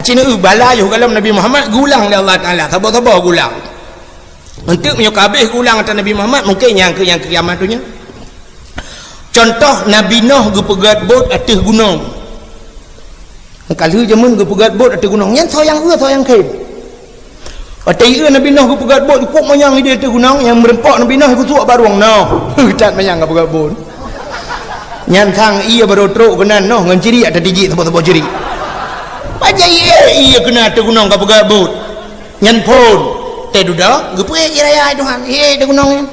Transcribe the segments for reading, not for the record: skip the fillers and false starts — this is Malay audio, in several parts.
acina bala yo kalam Nabi Muhammad gulang oleh Allah Taala sabar-sabar gulang untuk menyok habis gulang atas Nabi Muhammad mungkin yang kiamat tu nya. Contoh Nabi Nuh ge pegat bot atas gunung. Kalau zaman ge pegat bot atas gunung yang sayang ke. Atai Nabi Nuh ge pegat bot ikut mayang dia atas gunung yang merempak Nabi Nuh ikut tuak baruang Nuh. Tak mayang ge pegat bot. Nyan sang ia baru teruk kena Nuh ngan ciri ada digit sebab ciri. Pajai ia kena atas gunung ge pegat bot. Nyan pun teh duda ge puai raya Tuhan. Atas gunung.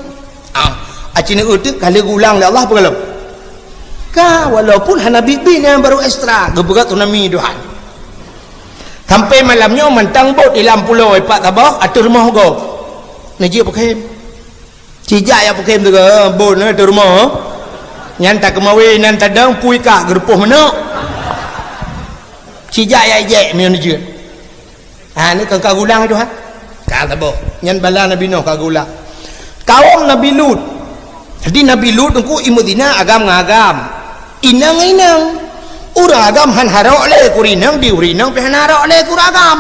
Acina utuk kalau gulang oleh Allah apa kalau? Walaupun Nabi bin yang baru ekstra geberat tsunami Tuhan sampai malamnya mentang bot di dalam pulau Pak Tabah atau rumah go najib pakai cijak ya pakai tu bot na tu rumah nyanta kemawi nan tadang pui ka gerpuh mana cijak ya je mi najib ni kan kagulang Tuhan ka Tabah nyan bala Nabi Nuh kagulang kaum Nabi Lut jadi Nabi Lut engko imudina agam-agam inang uragam han harok le kurinang diurinang pe hanarok le kuragam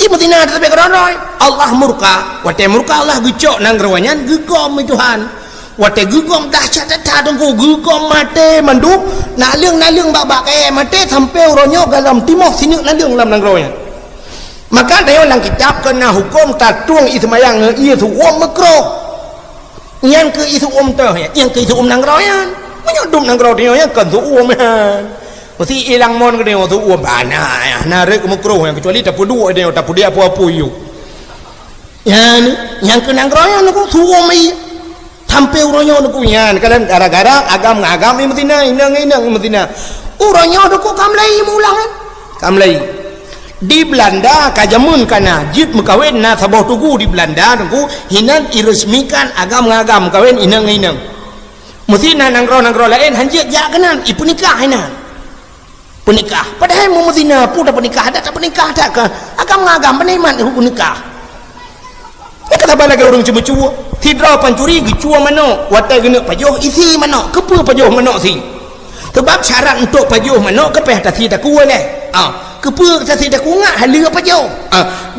imutina tapi keronoi Allah murka wate murka Allah gecok nang rawanyan gegom Tuhan wate gegom dahsyat dah tunggu gegom mate mandu nalyung babak mate sampai uronyo galam timok sini nalyung lam nang rawanyan maka dayo lang kitab kena hukum tatung ismayang ia tu makro yang ke itu teh yang ke itu nang rawanyan menyodum nang kau dia yang kan tu man mesti hilang mon ke dia tu bana ya narik makruh yang kecuali tak dua dia tak dia apa-apa you yang ke nang kau yang tu mai sampai uronyo tu yan kalian gara-gara agam ini mesti inang mesti uronyo tu kamlai mulang kamlai di Belanda kajamun kana jit mekawin na sabah tugu di Belanda tu hinan iresmikan agam kawin inang mesti nangro lain hanjit jak kenan ipu nikah hina penikah padahal mu mesti na pu tak penikah tak ke agam peneman ipu nikah ni kata bala ke urang cuma-cuma tidra pancuri gecua mano watai gena pajoh isi mano kepu pajoh mano si sebab syarat untuk pajoh mano kepeh tak si tak kuat leh kepu tak si tak ngak halia pajoh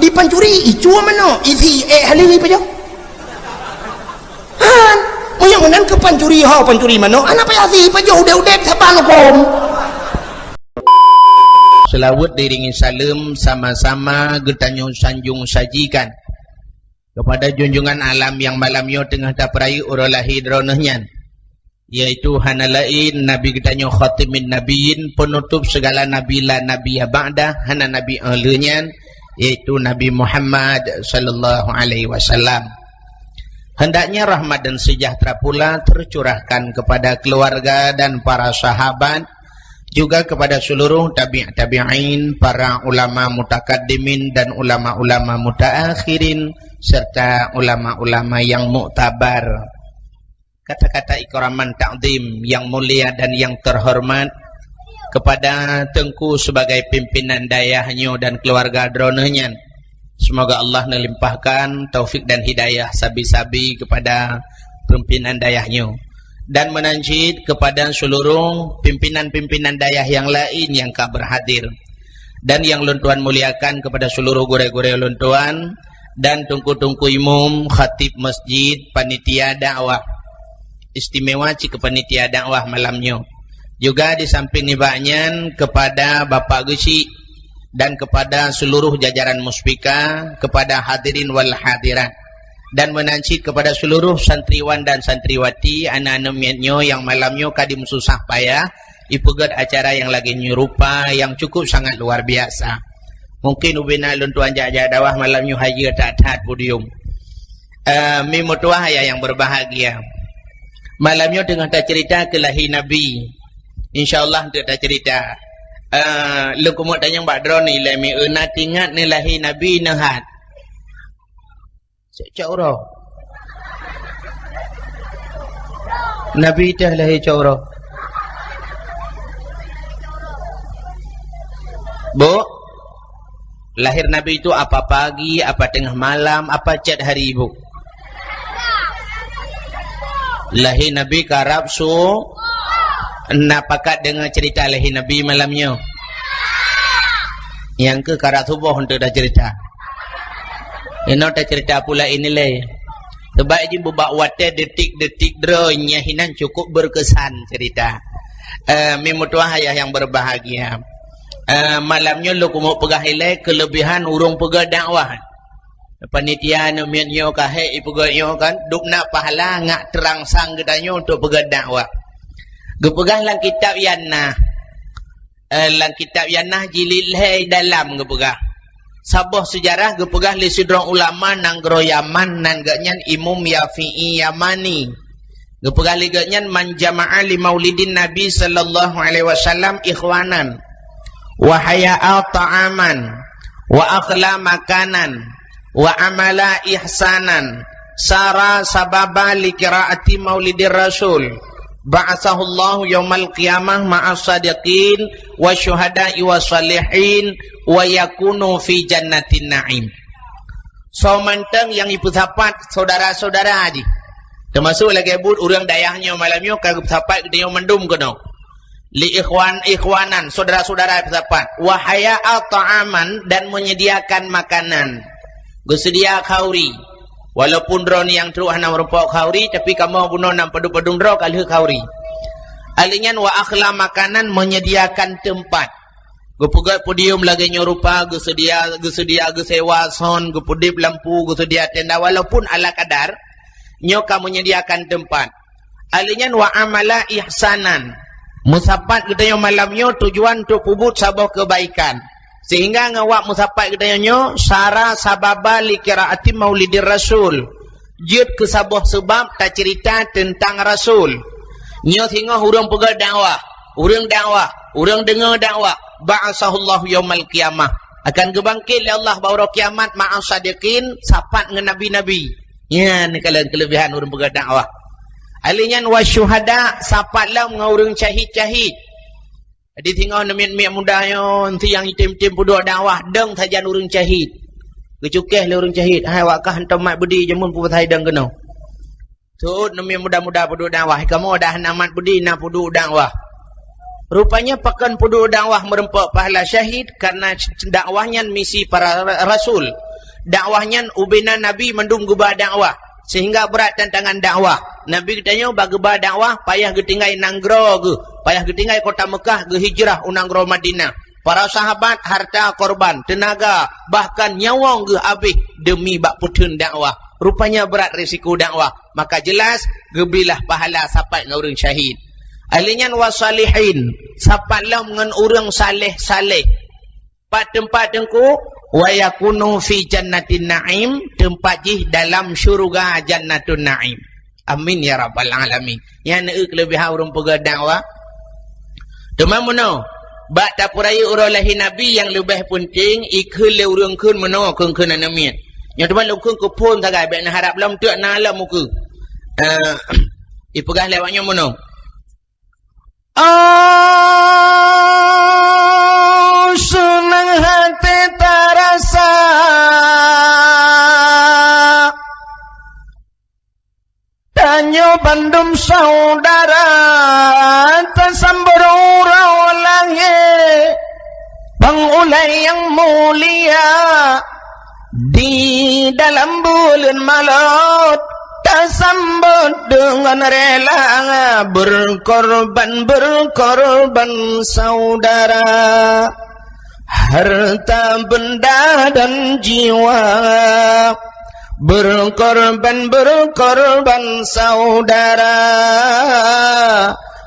di pancuri icua mano isi halia pajoh yang menan ke pancuri mano anak payasi pajoh udah saban hukum selawat diringi salam sama-sama getanyo sanjung sajikan kepada junjungan alam yang malamnya tengah daperai uralahi dronahnya yaitu hanalain Nabi getanyo khatimin nabiin penutup segala nabi la nabi ba'da hana nabi ahlunyan yaitu Nabi Muhammad sallallahu alaihi wasallam. Hendaknya rahmat dan sejahtera pula tercurahkan kepada keluarga dan para sahabat, juga kepada seluruh tabi'in, para ulama mutakaddimin dan ulama-ulama mutaakhirin, serta ulama-ulama yang muktabar. Kata-kata ikraman ta'zim yang mulia dan yang terhormat kepada Tengku sebagai pimpinan dayahnya dan keluarga dronanya. Semoga Allah melimpahkan taufik dan hidayah sabi-sabi kepada pimpinan dayahnya dan menanjid kepada seluruh pimpinan-pimpinan dayah yang lain yang berhadir dan yang luntuan muliakan kepada seluruh gure-gure luntuan dan tungku-tungku imum, khatib masjid, panitia dakwah istimewa cik panitia dakwah malamnya juga di samping nibaknya kepada Bapak Gesi dan kepada seluruh jajaran muspika, kepada hadirin wal hadirat dan menanci kepada seluruh santriwan dan santriwati anak-anak miatnyo yang malamnya kadim susah payah ipegat acara yang lagi nyerupa yang cukup sangat luar biasa. Mungkin ubina luntuan jajah dawah malamnya haji tak podium. Mimutuah yang berbahagia. Malamnya dengan tak cerita kelahi Nabi. InsyaAllah tak cerita. Lu kumut tanya Mbak Droni lemi una tingat ni lahi Nabi nahat. Cakro. Nabi dah lahi cakro. Bu, lahir Nabi itu apa pagi, apa tengah malam, apa cat hari ibu? Lahir Nabi karab su. Nak pakat dengan cerita lahir Nabi malamnya. Yang ke karat subuh untuk dah cerita. Ini dah cerita pula ini le. Sebab je bubak wate detik-detik dronya hinan cukup berkesan cerita. Mimutuah ayah yang berbahagia. Malamnya lu kumuk pegah ilai kelebihan urung pegah dakwah. Panitia numian nyo kahe ipegah nyo kan duk nak pahala ngak terangsang gedanyo untuk pegah dakwah. Gepegah lang kitab yanah. Lang kitab yanah jilid leh dalam gepegah. Sabah sejarah gepegah li sidrong ulama nang gero Yaman nan ganyan Imam Yafi'i Yamani. Gepegah li ganyan man jama'a li maulidin Nabi sallallahu alaihi wasallam ikhwanan wa haya'a ta'aman wa akhla makanan wa amala ihsanan sara sababa li qiraati maulidir rasul. Ba'athahullahu yaumal qiyamah ma'as sadiqin wa syuhada'i wa salihin wa yakunu fi jannatin na'im. So manteng yang ibu sapat saudara-saudara haji. Termasuk lagi but orang dayahnya malamnya kagum sapat dia mendum kena. Li ikhwanan saudara-saudara ibu sapat. Wa haya'a ta'aman dan menyediakan makanan. Bersedia khauri. Walaupun drone yang teruah nam rumpok khauri tapi kamu bunuh nam padu-padung draw kali khauri. Alingan wa akhla makanan menyediakan tempat. Gepegat podium lagi nyorupa gesedia gesewa son gepudip lampu gesedia tenda walaupun ala kadar nyoka menyediakan tempat. Alingan wa amala ihsanan. Musapat kita malamnya tujuan untuk pubut sabah kebaikan. Sehingga ngawak musapat katanya syara sababa li qiraati maulidir rasul. Jud ke sabah sebab tak cerita tentang rasul. Nya sehingga urang pegang dakwah, urang dengar dakwah. Ba'asahullahu yaumal qiyamah. Akan kebangkit oleh Allah bahawa kiamat ma'as sadiqin sapat dengan nabi-nabi. Ya ni kelebihan urang pegang dakwah. Alinyan wasyuhada sapatlah dengan urang syahid-syahid. Jadi tinggal nemian-mian mudahnya nanti yang itim-itim puduk dakwah deng sajan urang syahid. Kecukeh le urang syahid. Hai wakah hentam mat budi jamun pu thai deng kena. Tut nemian mudah-mudah puduk dakwah. Kamu dah namat budi na puduk dakwah. Rupanya pakan puduk dakwah merempak pahala syahid karena dakwahnya misi para rasul. Dakwahnya ubina nabi mendung gubah dakwah sehingga berat tantangan dakwah. Nabi katanya bageba dakwah payah getinggai nanggro ge. Payah getinggai kota Mekah ge hijrah unanggro Madinah. Para sahabat harta korban, tenaga, bahkan nyawang ge habis demi bak putun dakwah. Rupanya berat risiko dakwah. Maka jelas gebilah pahala sapat dengan orang syahid. Alinyan wasalihin, sapatlah dengan orang saleh-saleh. Pak tempat dengku wa yakunu fi jannatin na'im, tempat jih dalam syurga jannatun na'im. Amin ya rabbal alamin. Yang nak kelebihan orang pegang dakwah. Teman mana? Bak tapurai orang lahir Nabi yang lebih penting ikut le urang kun mana kun anamian. Yang teman lu kun kupun tagai baik nak harap lam tu nak lam muka. Ipegah lewatnya mana? Oh senang hati terasa Tanyo bandum saudara tersamberurau langit pengulai yang mulia di dalam bulan Malut tersambut dengan rela berkorban saudara harta benda dan jiwa berkorban saudara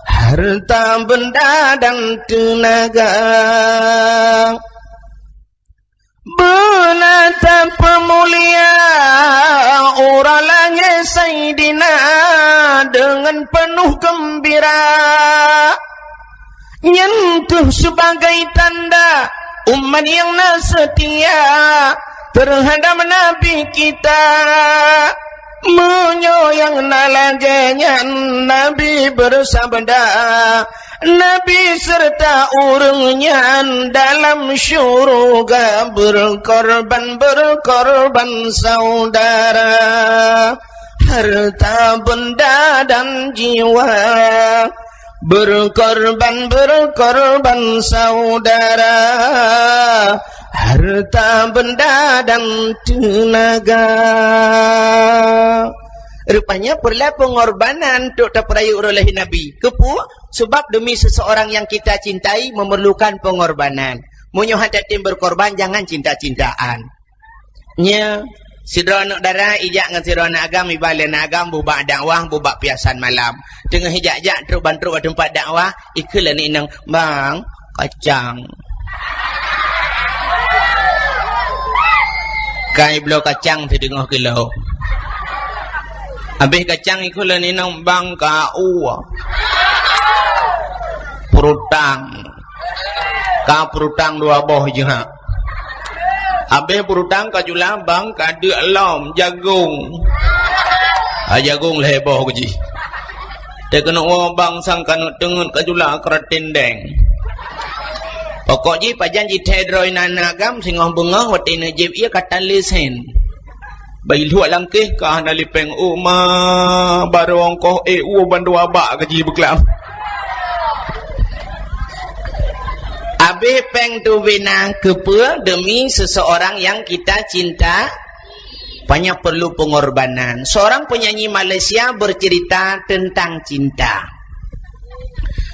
harta benda dan tenaga benata pemulia orang langit Sayyidina dengan penuh gembira nyentuh sebagai tanda umat yang setia terhadap Nabi kita menyoyang nalajanya Nabi bersabda Nabi serta urungnya dalam syurga berkorban saudara harta benda dan jiwa berkorban saudara harta benda dan tenaga. Rupanya perlu pengorbanan untuk terperayu oleh Nabi. Kepu sebab demi seseorang yang kita cintai memerlukan pengorbanan. Munyo hati berkorban jangan cinta-cintaan. Nya sidra nak darah ijak ngan sidra nak agam ibalen agam bubak dakwah bubak piasan malam. Tengah hijak-jak terus bantu ke tempat dakwah iklan ni nang bang kacang. Kai belo kacang tu dengar kilo. Habis kacang iklan ni nang bang kau. Perutang. Ka perutang dua boh je ha. Habis perutang ka jula bang ka de alam jagung. Jagung leboh ku ji. Dia kena bang sang kan tengun ka jula keratin deng. Pokok ji pajan ji tedroi nanagam singah bengah wati najib ia kata lesen. Bai luak langkih ka na lipeng uma barong koh bandu abak ka ji beklam. Habis peng tu bina kepa demi seseorang yang kita cinta banyak perlu pengorbanan. Seorang penyanyi Malaysia bercerita tentang cinta.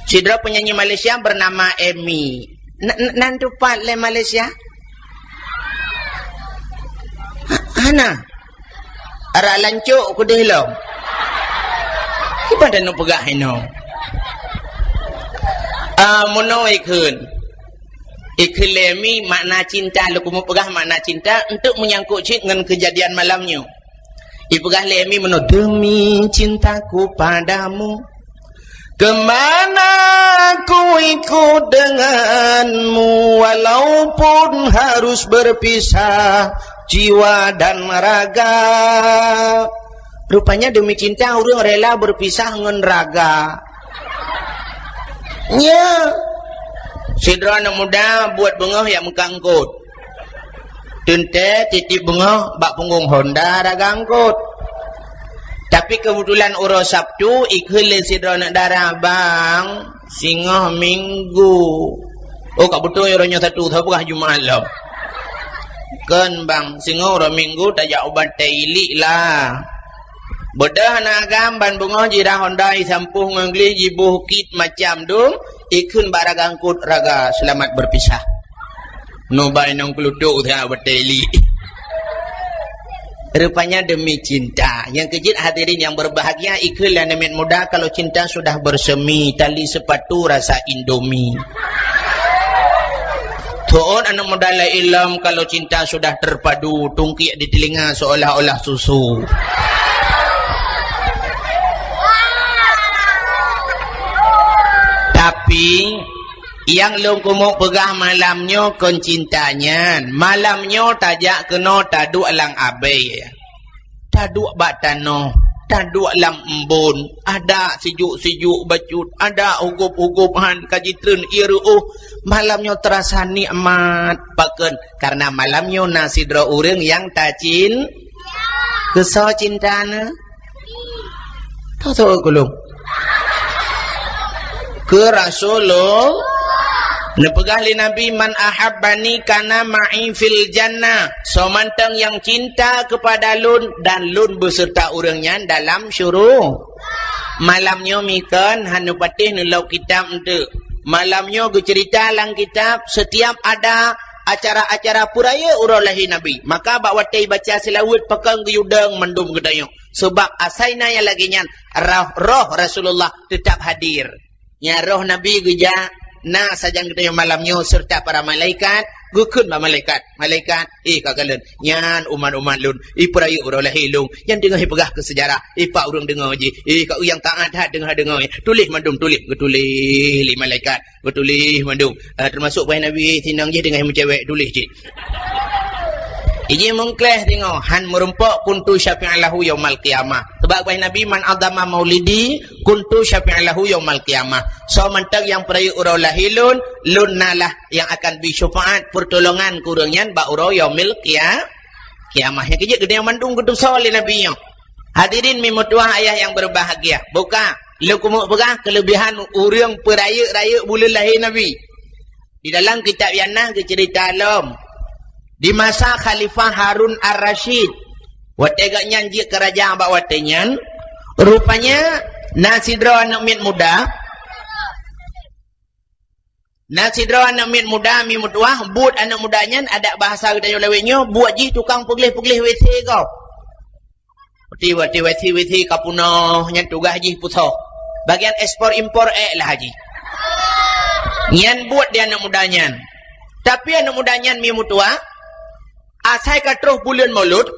Sidra penyanyi Malaysia bernama Amy. Nanti pat le Malaysia? Hana. Ara lancuk ku dehlo. Ipa dan pegah hino. Mono ikun. Ikhlemi makna cinta. Lu kumu pegah makna cinta untuk menyangkut cik dengan kejadian malamnya. Ipegah lemi mono demi cintaku padamu. Kemana ku ikut denganmu walaupun harus berpisah jiwa dan raga. Rupanya demi cinta orang rela berpisah dengan raga. Nya sidra anak muda buat bengah yang mengangkut. Tente titip bengah bak punggung Honda raga angkut. Tapi kebetulan urus Sabtu ikhil sidra nak darah bang singah minggu. Oh kak betul orangnya satu tapi kah Jumaat lah. Kan bang singah orang minggu tak jak ubat tailik lah. Bedah nak gamban bunga jirah Honda isampuh ngengli jibuh kit macam dum ikun barang angkut raga selamat berpisah. Nubai nang keluduk tak ubat tailik. Rupanya demi cinta. Yang kejit hadirin yang berbahagia ikhlas dan nemet muda kalau cinta sudah bersemi tali sepatu rasa Indomie. Tuan anak muda la ilm kalau cinta sudah terpadu tungkik di telinga seolah-olah susu. Tapi yang lu kumuk pegah malamnya kon cintanya. Malamnya tajak kena taduk alang abai. Taduk bak tanah. Taduk alam embun. Ada sijuk-sijuk bacut. Ada ugup-ugupan kajitren iru. Malamnya terasa nikmat. Paken. Karena malamnya nasidra orang yang tak cinta. Kesal cintanya. Tahu-tahu kulung. Ke Rasulullah. Nepegah li Nabi man ahabbani kana ma'i fil jannah. So mantang yang cinta kepada lun dan lun beserta orangnya dalam syurga. Malamnya mikan hanu patih nulau kitab ente. Malamnya ge cerita lang kitab setiap ada acara-acara puraya urolahi Nabi. Maka bak watai baca selawat pegang geyudang mendum gedayo. Sebab asaina yang lagi nyan roh Rasulullah tetap hadir. Nya roh Nabi geja na sajang kita yang malamnya serta para malaikat gukun ba malaikat kagalan nyan umat-umat lun perayu urang hilung yang dengar pegah ke sejarah pak urang dengar je kau yang taat dengar tulis mandum tulis li malaikat tulis mandum termasuk bayi Nabi tinang je dengan cewek tulis je Iji mengkleh tengok han merempak kuntu syafi'an lahu yaumal qiyamah. Sebab bayi Nabi man adama maulidi kuntu syafi'an lahu yaumal qiyamah. So mentang yang perayu urau lahilun lunnalah yang akan bisyafaat pertolongan kurangnya ba urau yaumil qiyamah. Yang kejut gede yang mandung kudu soleh Nabi nya. Hadirin mimutuah ayah yang berbahagia. Buka lu kumuk pegah kelebihan urang perayu raya bulan lahir Nabi. Di dalam kitab Yanah ke cerita alam Di masa Khalifah Harun Ar-Rashid. Wate nyanji kerajaan bak wate nyan. Rupanya Nasidro anak mit muda. Nasidro anak mit muda mi mutuah. Buat anak mudanya ada bahasa kita yang lewetnya. Buat je tukang pegulih-pegulih WC kau. Wati kapunoh nyan tugas haji putoh. Bagian ekspor impor lah haji. Nyan buat dia anak mudanya. Tapi anak mudanya mi mutua. Asai katroh bulan Maulud.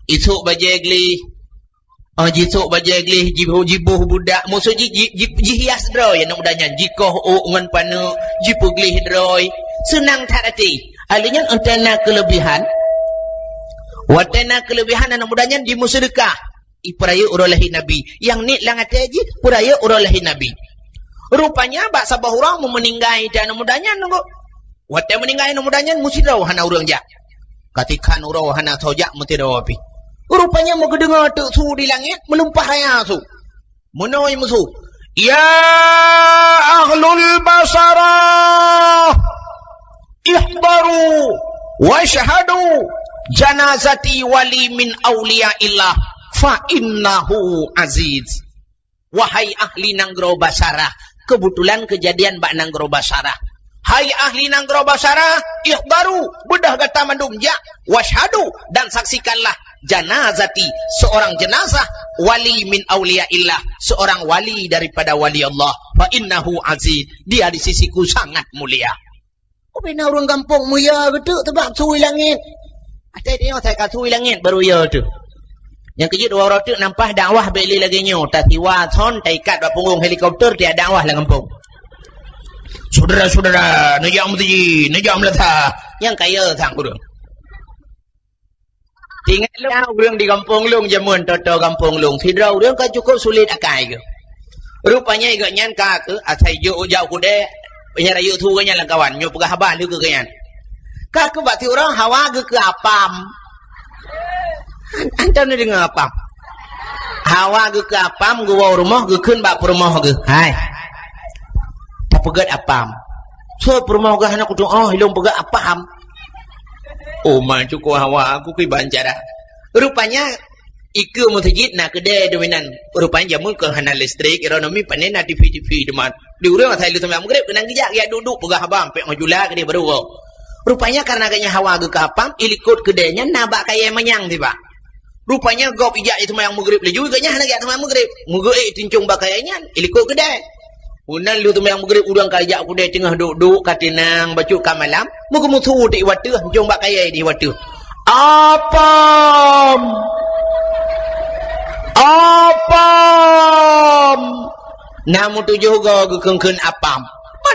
Isuk bajegli. Jisuk bajegli jibuh budak. Musuh jihias droi anak mudanya. Jikoh ngan panu jipugli droi. Senang tak hati. Alinya antena kelebihan. Watena kelebihan anak mudanya di musedekah. Ipraya urolahi Nabi. Yang ni lang hati aja. Puraya urolahi Nabi. Rupanya bak sabah orang meninggai anak mudanya nunggu. Wate meninggai anak mudanya musidraw hana urang jak. Katikan urau hana tojak mutidraw api. Rupanya mau kedengar tu su di langit melumpah raya su. Menoi musuh. Ya ahlul basarah. Ihbaru wa syahadu. Janazati wali min awliya illah fa innahu aziz. Wahai ahli Nanggro Basarah, kebetulan kejadian bak Nanggro Basarah. Hai ahli Nanggro Basarah, ikhbaru bedah kata mandum ja washhadu dan saksikanlah janazati seorang jenazah wali min awliya illah seorang wali daripada wali Allah fa innahu aziz dia di sisiku sangat mulia. Oh benar orang kampung mulia betul tebak suwi langit. Ada dia saya kasui langit baru ya tu. Yang kejut dua orang tu nampak dakwah beli lagi nyo. Tatiwa son taikat buat punggung helikopter dia dakwah lah kampung. Saudara-saudara, najam tiji, najam latah. Yang kaya sang kurang. Tinggal lu urang di kampung lung jamun toto kampung lung. Sidra urang ka cukup sulit akai ke. Rupanya igak nyan ka ke asai jo jauh kude. Penyarayu tu ke nyan lah kawan. Nyo pegah habah lu ke nyan. Kak bati orang hawa ke apam. Antam ni dengar apam. Hawa ke apam gua rumah ke kun bak rumah ke. Hai. Tak pegat apam. So rumah ke anak kudu hilong pegat apam. Oh man cukup hawa aku ki bancara. Rupanya iku masjid nak kedai dominan. Rupanya jamu ke hana listrik ekonomi panen na TV deman. Di urang saya lu sampai magrib kenang gejak ya duduk pegah abang pek majula ke dia baru. Rupanya karena agaknya hawa ke kapam, ilikut kedainya nabak kaya menyang tiba. Rupanya gop ijak itu mayang maghrib le juga nya hanak mayang maghrib. Mugo tincung bakayanya ilikut kedai. Unan lu tu mayang maghrib udang kajak kedai tengah duduk katinang bacu ka malam, mugo mutu di watu tincung bakaya di watu. Apam. Namu tujuh go gekengkeun apam.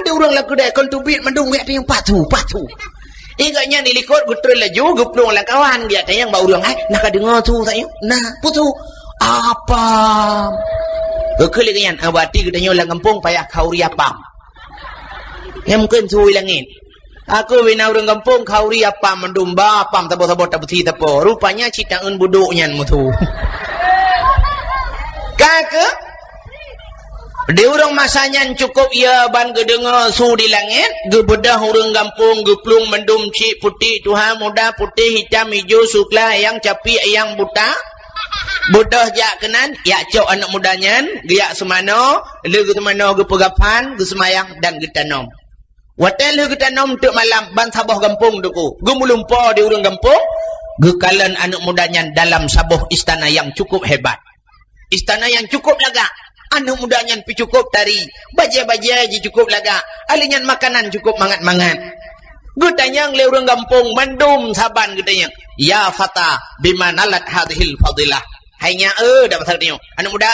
Ada orang lah kedai kontubit mandung mek yang patu. Igaknya nilikot gutrul laju guplung lah kawan dia tanya yang bau orang nak dengar tu saya. Nah, putu apa? Kekelian abati gedanya ulang kampung payah kauri apa? Yang mungkin suwi langit. Aku bina orang kampung kauri apa mendumba apa tabo-tabo tabuti tapo. Rupanya citaan buduknya mutu. Kakak di urang masanya cukup ia ban gedengar su di langit, gebedah urang kampung geplung mendum cik putih Tuhan muda putih hitam hijau sukla yang capi yang buta. Bodoh jak kenan, yak cok anak mudanya, giak semano, le semano ge pegapan, ge semayang dan ge tanom. Watel ge tanom tuk malam ban sabah kampung duku. Ge mulumpo di urang kampung, ge kalan anak mudanya dalam sabah istana yang cukup hebat. Istana yang cukup laga. Anak mudanya pi cukup tari, baja-baja je cukup laga, alinyan makanan cukup mangat-mangat. Gutanya le urang kampung mandum saban gutanya. Ya fata bimanalat hadhil fadilah. Hanya dapat tanya. Anak muda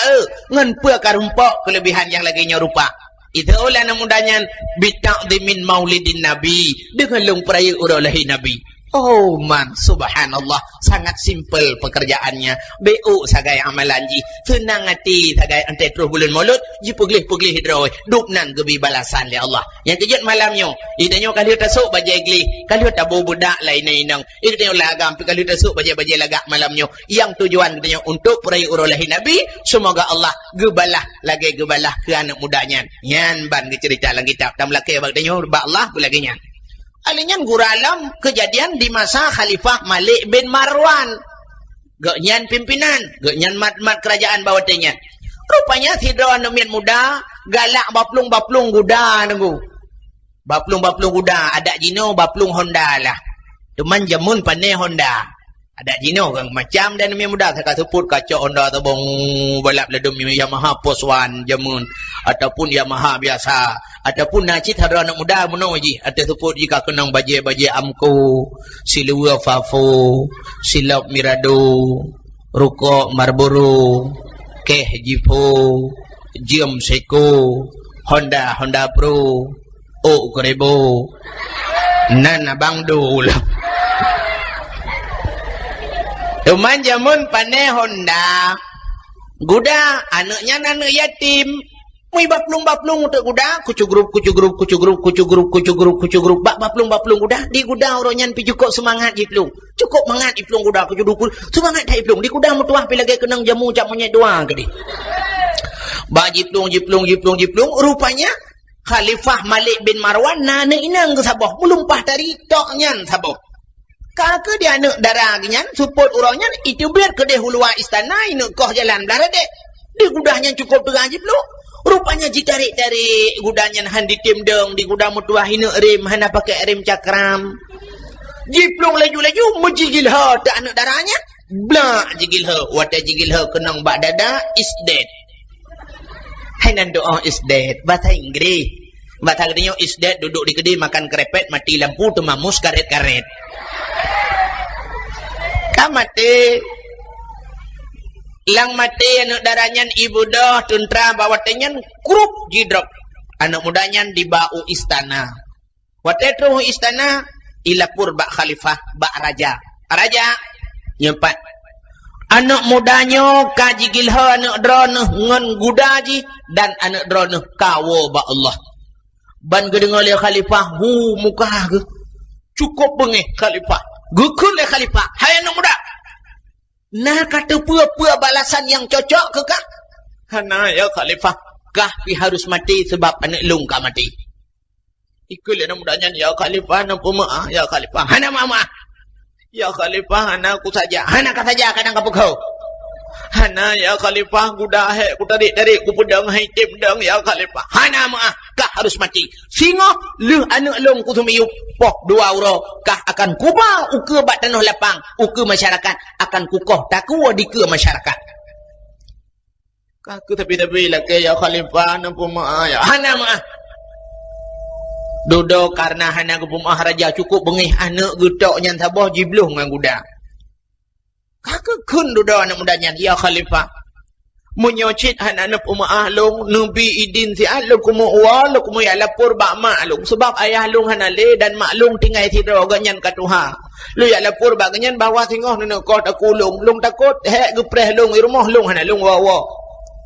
ngan pua karumpok kelebihan yang laginya rupa. Itu oleh anak mudanya bitaqdimin maulidin nabi dengan lung peraya urolahi nabi. Oh man, subhanallah, sangat simple pekerjaannya. BU sagai amalan ji, senang hati sagai ante terus bulan Maulud, ji peglih-peglih hidroi, dupnan gebi balasan ya Allah. Yang kejut malamnya, idanyo kali tasuk bajai gli, kali tabu budak lain inang. Idanyo lagam, kali tasuk bajai lagak malamnya. Yang tujuan katanya untuk perai urolahi Nabi, semoga Allah gebalah lagi gebalah ke anak mudanya. Yan ban ke cerita lang kitab tam laki bagdanyo ba Allah bulaginya. Alinyan guralam kejadian di masa Khalifah Malik bin Marwan. Genyan pimpinan, genyan mat-mat kerajaan bawatnya. Rupanya Hidra nemian muda, galak baplung-baplung kuda nunggu. Baplung-baplung kuda, ada jino baplung Honda lah. Teman jamun pandai Honda. Ada jino kan macam dan nemian muda saya sebut kaca Honda tabung balap ledum Yamaha Post One jamun ataupun Yamaha biasa. Ataupun nacit ada anak muda menang ji. Ada sebut jika kenang baje-baje Amco, Silua Fafo, Silap Mirado, Rukok Marlboro, Keh Jipo, Jim Seiko, Honda Pro, Krebo, Nana Bangdo lah. Teman jamun pandai Honda, guda anaknya anak yatim. Mui baplung untuk kuda, kucu grup, baplung kuda, di kuda orangnya pi cukup semangat iplung. Cukup mangat iplung kuda, kucu dukul, semangat dah iplung. Di kuda mutuah pi lagi kenang jamunya doang ke di. Ba jiplung, rupanya Khalifah Malik bin Marwan nana inang ke Sabah, melumpah dari toknya Sabah. Kakak dia anak darah genyan, support orangnya itu biar ke dehulua istana, ini koh jalan belara dek. Di kudanya cukup dengan jiplung. Rupanya ditarik dari gudanya handi tim dong di guda mutuah hina rem hana pakai rem cakram. Jiplung laju-laju menjigil ha tak anak darahnya. Blak jigil ha, wata jigil ha kenang bak dada is dead. Hainan doa is dead. Bahasa Inggris. Bahasa Inggrisnya is dead duduk di kedai makan kerepet mati lampu temamus karet-karet. Kamate lang mati anak darahnya ibu dah tuntra bawatnya kurup jidrop anak mudanya dibau istana watetru istana ilapur bak khalifah bak raja nyempat anak mudanya kajigilha anak drone ngan gudaji dan anak drone kawo bak Allah ban gedengal ya khalifah muka cukup bengih khalifah gukul ya khalifah hai anak muda. Nah kata pua-pua balasan yang cocok ke kah? Hana ya Khalifah, kah pi harus mati sebab anak lung kah mati. Ikul anak mudanya ya Khalifah nampu maaf ya Khalifah. Hana maaf. Ya Khalifah hana aku saja. Hana kah saja kadang kapuk kau. Hana ya Khalifah kuda he ku tarik ku pedang hai tim dang ya Khalifah. Hana maaf kah harus mati. Singo lu anak lung ku tumiup poh dua euro kah akan kubah uke bat tanah lapang uke masyarakat akan kukoh takwa di ke masyarakat. Kah ku tapi lah ke ya Khalifah nampu maaf ya. Hana maaf. Duduk karena hana ku maaf raja cukup bengih anak getoknya sabah jibluh ngan kuda. Kakak kun duduk anak mudanya ya Khalifah menyocit anak umaah long nubi idin si alung kumuwa lo kumu ya lapor bak mak long sebab ayah long hanale dan mak long tinggal tidur ganyan katuha lu ya lapor bak ganyan bawa singoh nuna kau takut long takut hek gepreh long rumah long hana long wawa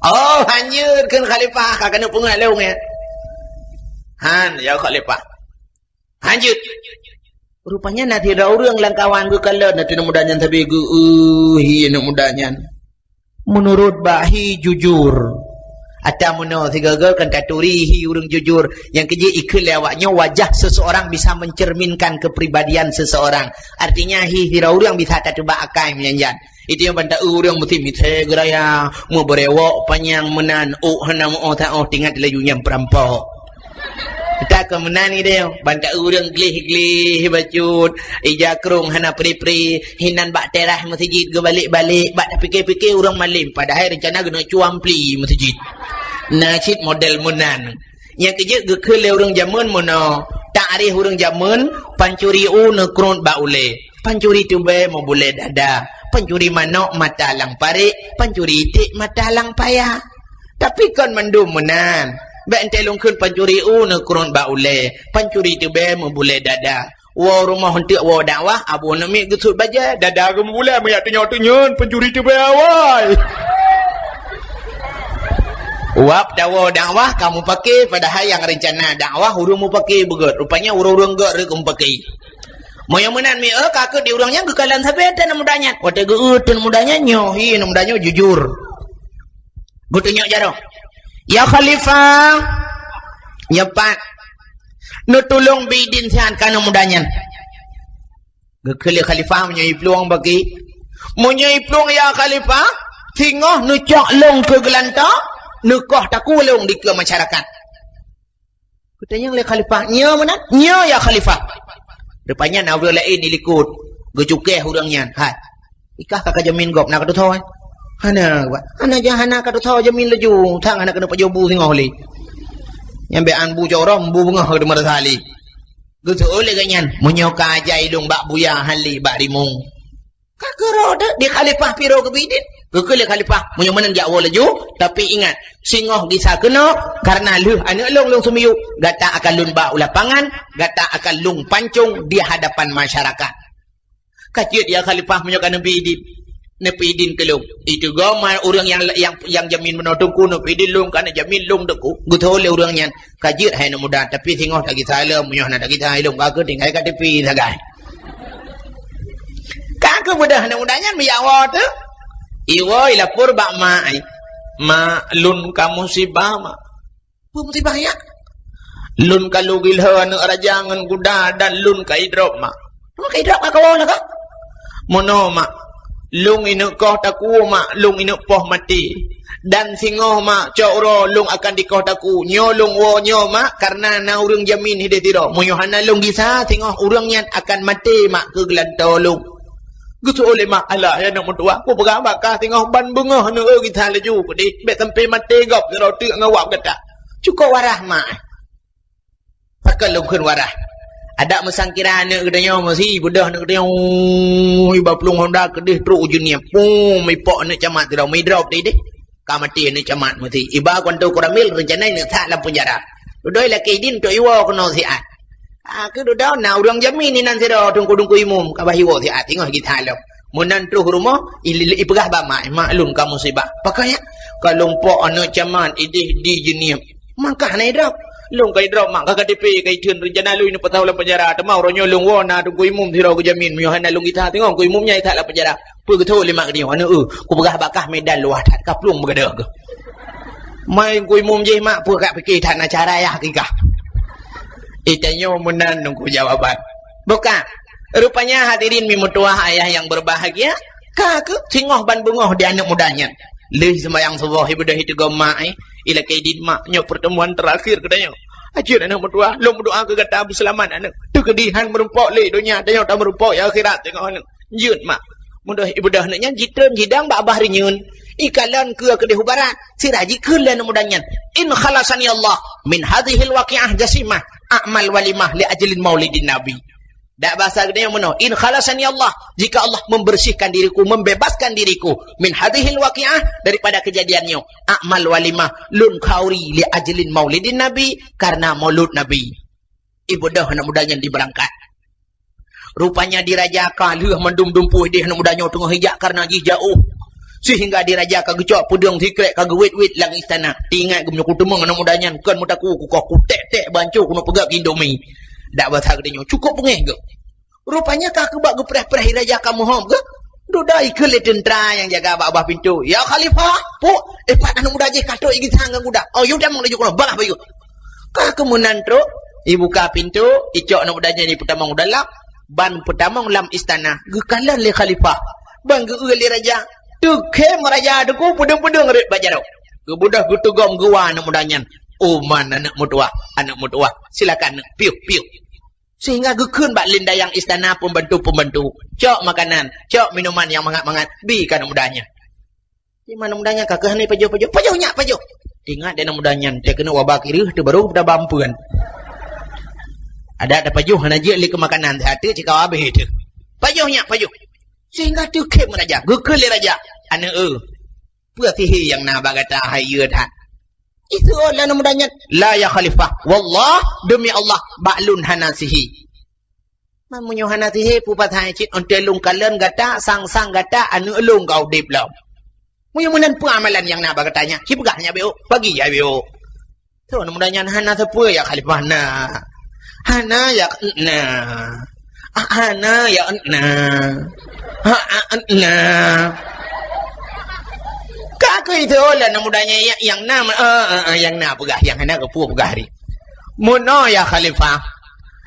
oh hanyur kan Khalifah kakak nak pungat long ya han ya Khalifah hanjut. Rupanya nanti ada orang langkawan gue kalau nanti nak mudanya tapi gue nak mudanya. Menurut bahi jujur. Atau menurut tiga kan katuri orang jujur. Yang kerja ikut lewatnya wajah seseorang bisa mencerminkan kepribadian seseorang. Artinya hira orang bisa tak coba akai menyanjan. Itu yang bantah orang mesti mithe geraya mau berewak panjang menan hana mau tak tinggal lajunya perampok. Tak kemenani dia bantak urang glih-glih bacut ijakrung hana pri-pri hinan bak terah masjid ke balik-balik bak fikir-fikir urang malim padahal rencana guna cuampli masjid nasid model menan yang kerja gekele urang zaman mono takrif urang zaman pancuri nekrun baule pancuri tube mau boleh dada pancuri manok mata lang parik pancuri itik mata lang payah tapi kan mandum menan baik telung kun pancuri nak kurun baule pancuri tu be membule dada wa rumah hentik wa dakwah abu nak mik gesut baja dada ke membule mayak tunyon pancuri tu be awai wap dakwah kamu pakai padahal yang rencana dakwah urang mu pakai begot rupanya urang gak rek mu pakai mau yang menan mi kakak di urangnya gekalan sampai tan mudanya wate geut mudanya nyohi mudanya jujur gutunya jaro. Ya Khalifah, ya Pak. Nu tolong bidin sian kana mudanya. Gekele khalifah menyai peluang bagi. Menyai peluang ya khalifah, tingah nu cak long ke gelanta, nu koh taku long di ke masyarakat. Katanya oleh khalifah, nya mana? Nya ya khalifah. Rupanya nak orang lain dilikut. Gecukeh orangnya. Hai. Ikah kakak jamin gop nak kata tahu. Hana buat. Hana jahana kata tahu jamin laju. Tang anak kena pajobu singah li. Yang bean bu jorom bu bengah ke demar sali. Gitu oleh ganyan. Menyoka ajai dong bak buya hali bak rimung. Kakak roda di khalifah piro kebidin. Kekele khalifah menyomanan jak laju. Tapi ingat, singoh gisa kena karena lu anak long sumiu. Gata akan lun bak ulapangan, gata akan lung pancung di hadapan masyarakat. Kajian dia khalifah menyokan bidin. Nepidin kelung. Itu gama orang yang jamin menotungku nepidin lung karena jamin lung deku. Gitu oleh orangnya. Kajian hai mudah tapi singoh tak kisah lem menyohana tak kisah lung kakak tinggal kat tepi sagai. Kakak mudah-mudahnya miyawat tu. Iwa ila purba ma lun kamu sibah ma. Musibah ya. Lun kalugil hawa nu arajangan kuda dan lun kaidrop ma. Lu kaidrop ka kawan ka? Mono ma. Lung inu koh taku ma, lung inu poh mati. Dan singoh ma coro lung akan di koh taku. Nyo lung wo nyo ma karena na urang jamin hide tiro. Moyohana lung gisa singoh urangnya akan mati ma ke gelanto lung. Gitu oleh mak Allah ya nak mentua. Aku pegang bakah tengok ban bengah nu kita laju pedi. Bet sampai mati gop roti ngawak kata. Cukup warah mak. Pakal lungkun warah. Ada mesangkira anak kedanya masih budah nak kedanya. Iba pelung Honda kedih teruk ujungnya. Pum mi pok nak camat tidak mi drop deh. Ka mati nak camat mati. Iba kontu kuramil rencana nak tak dalam penjara. Doi laki din tu iwa kena siat. Aku dah nak orang jamin ni nanti dah tunggu imum kabahiwo si tengok kita halau. Munan tu rumah ipegah bamak maklum kamu sibak. Pakainya kalau pok anak caman idih di jenim. Maka naik drop. Lung kai drop mak kakak DP kai tun rencana lu ini petau dalam penjara. Temau ronyo lung wona tunggu imum si dah jamin. Miohana lung kita tengok ku imumnya tak dalam penjara. Pu ke tahu lima dia. Ana ku pegah bakah medan luah tak kaplung begadah ke. Main ku imum je mak pu kak fikir tak nak cara ya kikah. Itanya menan nunggu jawaban. Bukan. Rupanya hadirin mimutuah ayah yang berbahagia. Kakak singoh ban bungoh di anak mudanya. Lih sembayang subuh ibadah itu gomai. Ila kaidin maknya pertemuan terakhir katanya. Ajir anak mutuah. Lu berdoa ke kata selamat anak. Tu kedihan merumpok lih dunia. Tanya tak merumpok ya akhirat tengok anak. Jut mak. Mudah ibadah anaknya jitren jidang bak bahri nyun. Ikalan ke kedih barat. Siraji kelan mudanya. In khalasani Allah min hadhil waqi'ah jasimah. A'mal walimah li ajlin maulidin nabi. Tak bahasa gede yang mana? In khalasani Allah. Jika Allah membersihkan diriku, membebaskan diriku min hadhil waqi'ah daripada kejadiannya. A'mal walimah lun khauri li ajlin maulidin nabi karena maulud nabi. Ibadah anak mudanya diberangkat. Rupanya dirajakan leuh mendum-dumpuh dia anak mudanya tengah hijak karena jauh. Sehingga dirajakan gecok pudung sikrek kagak wit-wit lang istana. Tingat gumnya kutemeng anak mudanya kan mutaku ku tek-tek bancu kuno pegak Indomie. Dak bahasa gedenya cukup pengeh ke. Rupanya kakak bak gepreh-preh raja kamu hom ke. Dodai ke le tentera yang jaga bawah pintu. Ya khalifah, pu, pat anak muda je katok igi sanggang kuda. Oh, you dah mengajuk kono balah bayu. Kakak menantro, ibu ka pintu, icok anak mudanya di pertama dalam, ban pertama lam istana. Gekalan le khalifah. Bang ge le raja. Tu kem raja deku pudung-pudung ret bajaro. Gebudah gutugom gua anak mudanya. Oh mana anak muda, silakan piu. Sehingga gekun bak lindayang istana pembantu. Cok makanan, cok minuman yang mangat-mangat, bi kan mudanya. Di mana mudanya kakak ni pajo. Ingat dia mudanya, dia kena wabak kiri tu baru dah bampuan. Ada pajo hana je li ke makanan hati cika habis itu. Pajo. Sehingga tu kem raja, gekun le raja. Ana Puatihi yang nak bagata hayyud ha. Itu Allah namanya la ya khalifah. Wallah demi Allah ba'lun hanasihi. Mamunyo hanasihi pupat hacit ontelung kalen gata sang gata anu elung kau dip law. Muyamunan pu amalan yang nak bagatanya. Kibgahnya beo bagi ya beo. Tu namanya hana sepu ya khalifah na. Hana ya na. Hana ya na. Na. Kakak itu lah namudanya yang nama yang na pegah yang hana kepu pegah hari. Muno ya khalifah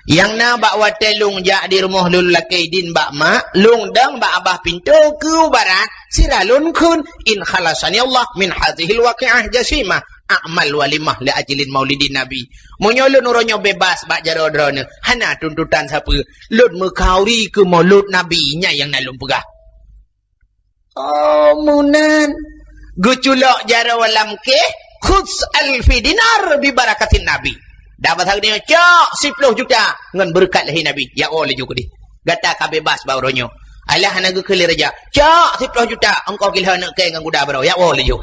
Yang na bak watai lung jak di rumah lul lakai din bak mak, lung dang bak abah pintu ke barat, siralun kun in khalasani Allah min hadhil waqi'ah jasimah a'mal walimah li ajlin maulidin nabi. Menyolun uronyo bebas bak jaro-drone. Hana tuntutan siapa? Lud mekauri ke maulud nabi nya yang nalung pegah. Oh munan. Guculok jaro walam ke khuts alfi dinar bi barakatin nabi. Dapat harganya cak 10 juta ngan berkat lahir nabi. Ya Allah juga di. Gata ka bebas bauronyo. Alah hanaga kelir aja. Cak 10 juta engkau gila nak ke ngan kuda baro. Ya Allah juga.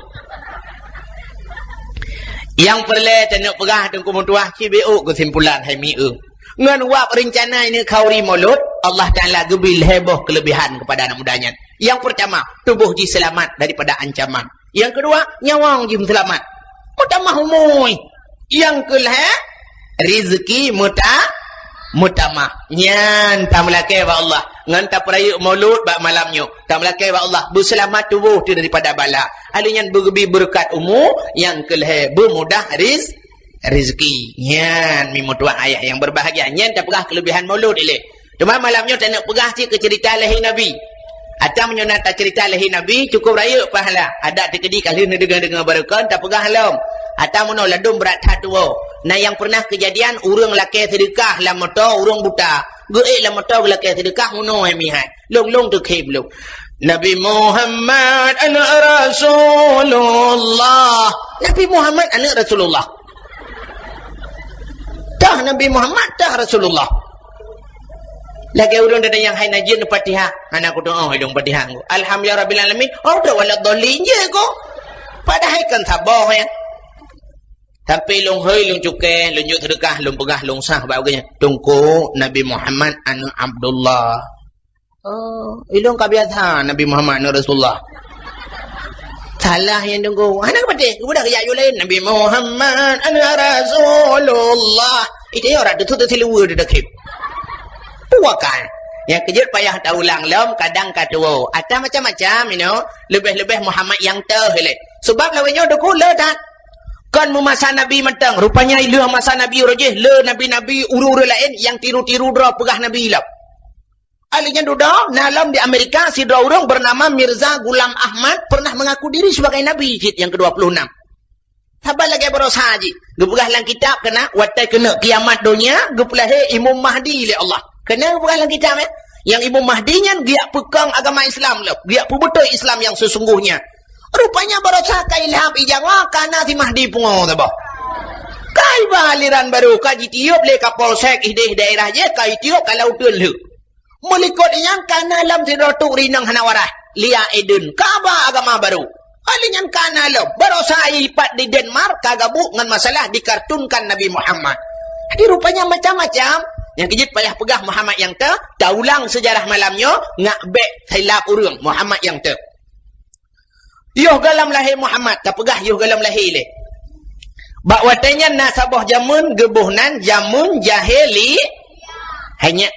Yang perlu tenuk pegah tengku mutuah CBO kesimpulan hai mi'u. Ngan wap rencana ini kauri maulud, Allah Ta'ala gebil heboh kelebihan kepada anak mudanya. Yang pertama, tubuh ji selamat daripada ancaman. Yang kedua, nyawang ji selamat. Mutamah umui. Yang kelima, rizki mutamah. Nyan tamlake wa Allah. Ngan ta perayuk maulud bak malamnya. Tamlake wa Allah. Berselamat tubuh tu daripada bala. Alinyan bergebi berkat umur. Yang kelima, bermudah rizki. Nyan mimutuan ayah yang berbahagia. Nyan tak pegah kelebihan maulud ile. Cuma malamnya tak nak pegah si ke cerita lahir Nabi. Atau menyonat cerita lahir Nabi cukup raya pahala. Ada tekedi kali ni dengan berkat tak pegah halam. Atau meno ladum berat hatuo. Nah yang pernah kejadian urang laki sedekah la motor urang buta. Geuk la motor laki sedekah meno mihai. Long tu ke belum. Nabi Muhammad anak Rasulullah. Nabi Muhammad anak Rasulullah. Tah Nabi Muhammad tah Rasulullah. Lagi urang ada yang hai najin Fatihah. Anak aku doa hidung Fatihah. Alhamdulillah rabbil alamin. Oh dah walad dhalin je ko. Padahal kan sabar ya. Tapi long hoi long cukai, long juk sedekah, long pegah, long sah bagainya. Tunggu Nabi Muhammad anu Abdullah. Oh, ilong kabiasa Nabi Muhammad anu Rasulullah. Salah yang tunggu. Anak pati, budak kerja lain Nabi Muhammad anu Rasulullah. Itu orang tu siluwer dia dekip. Puakan. Yang kejut payah taulang lom kadang katuo. Atau macam-macam lebih-lebih Muhammad yang terhelek. Sebab lawanya deku le tak. Kan memasa Nabi mentang. Rupanya ilah masa Nabi rojeh. Le Nabi-Nabi uru-uru lain yang tiru-tiru drop pegah Nabi ilah. Alinya duda, nalam di Amerika, si dua orang bernama Mirza Ghulam Ahmad pernah mengaku diri sebagai Nabi yang ke-26. Sabar lagi berusaha haji. Gepegah lang kitab kena, watai kena kiamat dunia, gepegah Imam Mahdi oleh Allah. Kena gepegah lang kitab Yang Imam Mahdi nya, dia pegang agama Islam lah. Dia betul Islam yang sesungguhnya. Rupanya berusaha kailham ijawah karena si Mahdi pungo tabah. Kai aliran baru kaji tiup le kapolsek ideh daerah je kai tiup kalau telu. Melikut yang kana lam sidratuk rinang hanawarah lia edun kaba agama baru. Alinyan kana lam berusaha lipat di Denmark kagabuk dengan masalah dikartunkan Nabi Muhammad. Jadi rupanya macam-macam. Yang kejut payah pegah Muhammad yang taulang sejarah malamnya ngak bek hilap urang Muhammad yang Yuh galam lahir Muhammad. Tak pegah yuh galam lahir le. Bak watanya nasabah jamun gebuhnan jamun jahili. Hanya.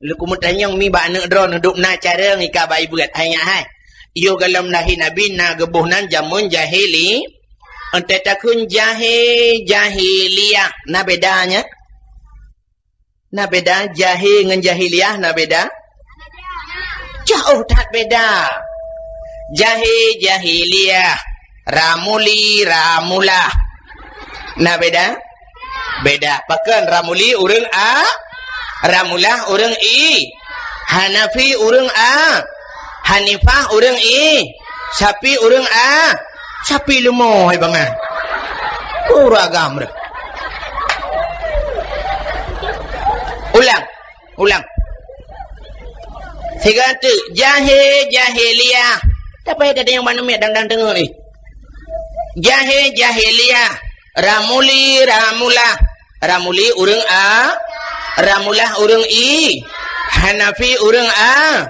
Lu kumutanya mi bak anak drone duk na cara ngika bai berat. Hanya hai. Yuh galam lahir Nabi na gebuhnan jamun jahili. Ente takun jahiliyah. Na bedanya. Na beda jahil dengan jahiliyah na beda. Jauh tak beda. Jahiliyah, ramulah. Nah beda? Beda. Pakan ramuli urang A, ramulah urang I. Hanafi urang A, Hanifah urang I. Sapi urang A. Sapi lumoh bangan. Uragam dah. Ulang. Tiga tu jahiliyah. Tapi ada yang mana miat dang tengok ni. Jahiliyah. Ramulah. Ramuli urang A. Ramulah urang I. Hanafi urang A.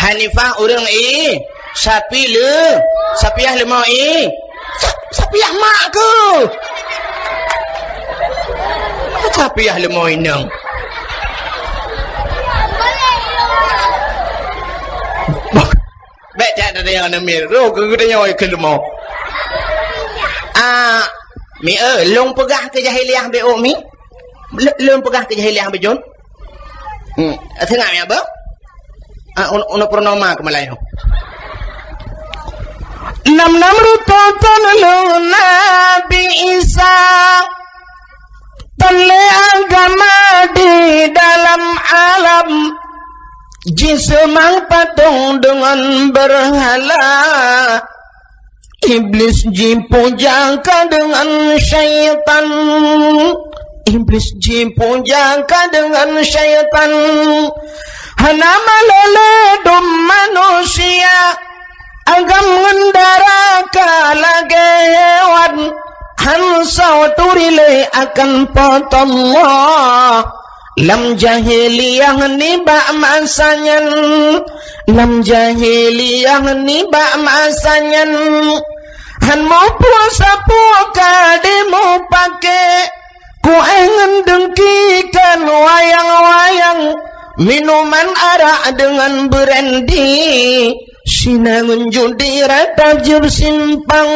Hanifah urang I. Sapiah lemah I. Sapiah mak ke? Sapiah lemah inang. Baik tak ada yang namir. Roh kegedanya oi kelemo. Mi long pegah ke jahiliyah be mi. Belum pegang kejahiliah bejun. Tengah ya apa? Una purnama ke Melayu. Nam rutotan lu Nabi Isa tele agama di dalam alam jisemang patung dengan berhala iblis jipujangka dengan syaitan iblis jipujangka dengan syaitan hana malaledum manusia agam ngendara kalage hewan hansa turile akan potollah lam jahiliyah ni ba masanyan lam jahiliyah ni ba masanyan han mau puasa puaka demo pake ku engen dengkikan wayang-wayang minuman arak dengan brandy sinangan judi tajam simpang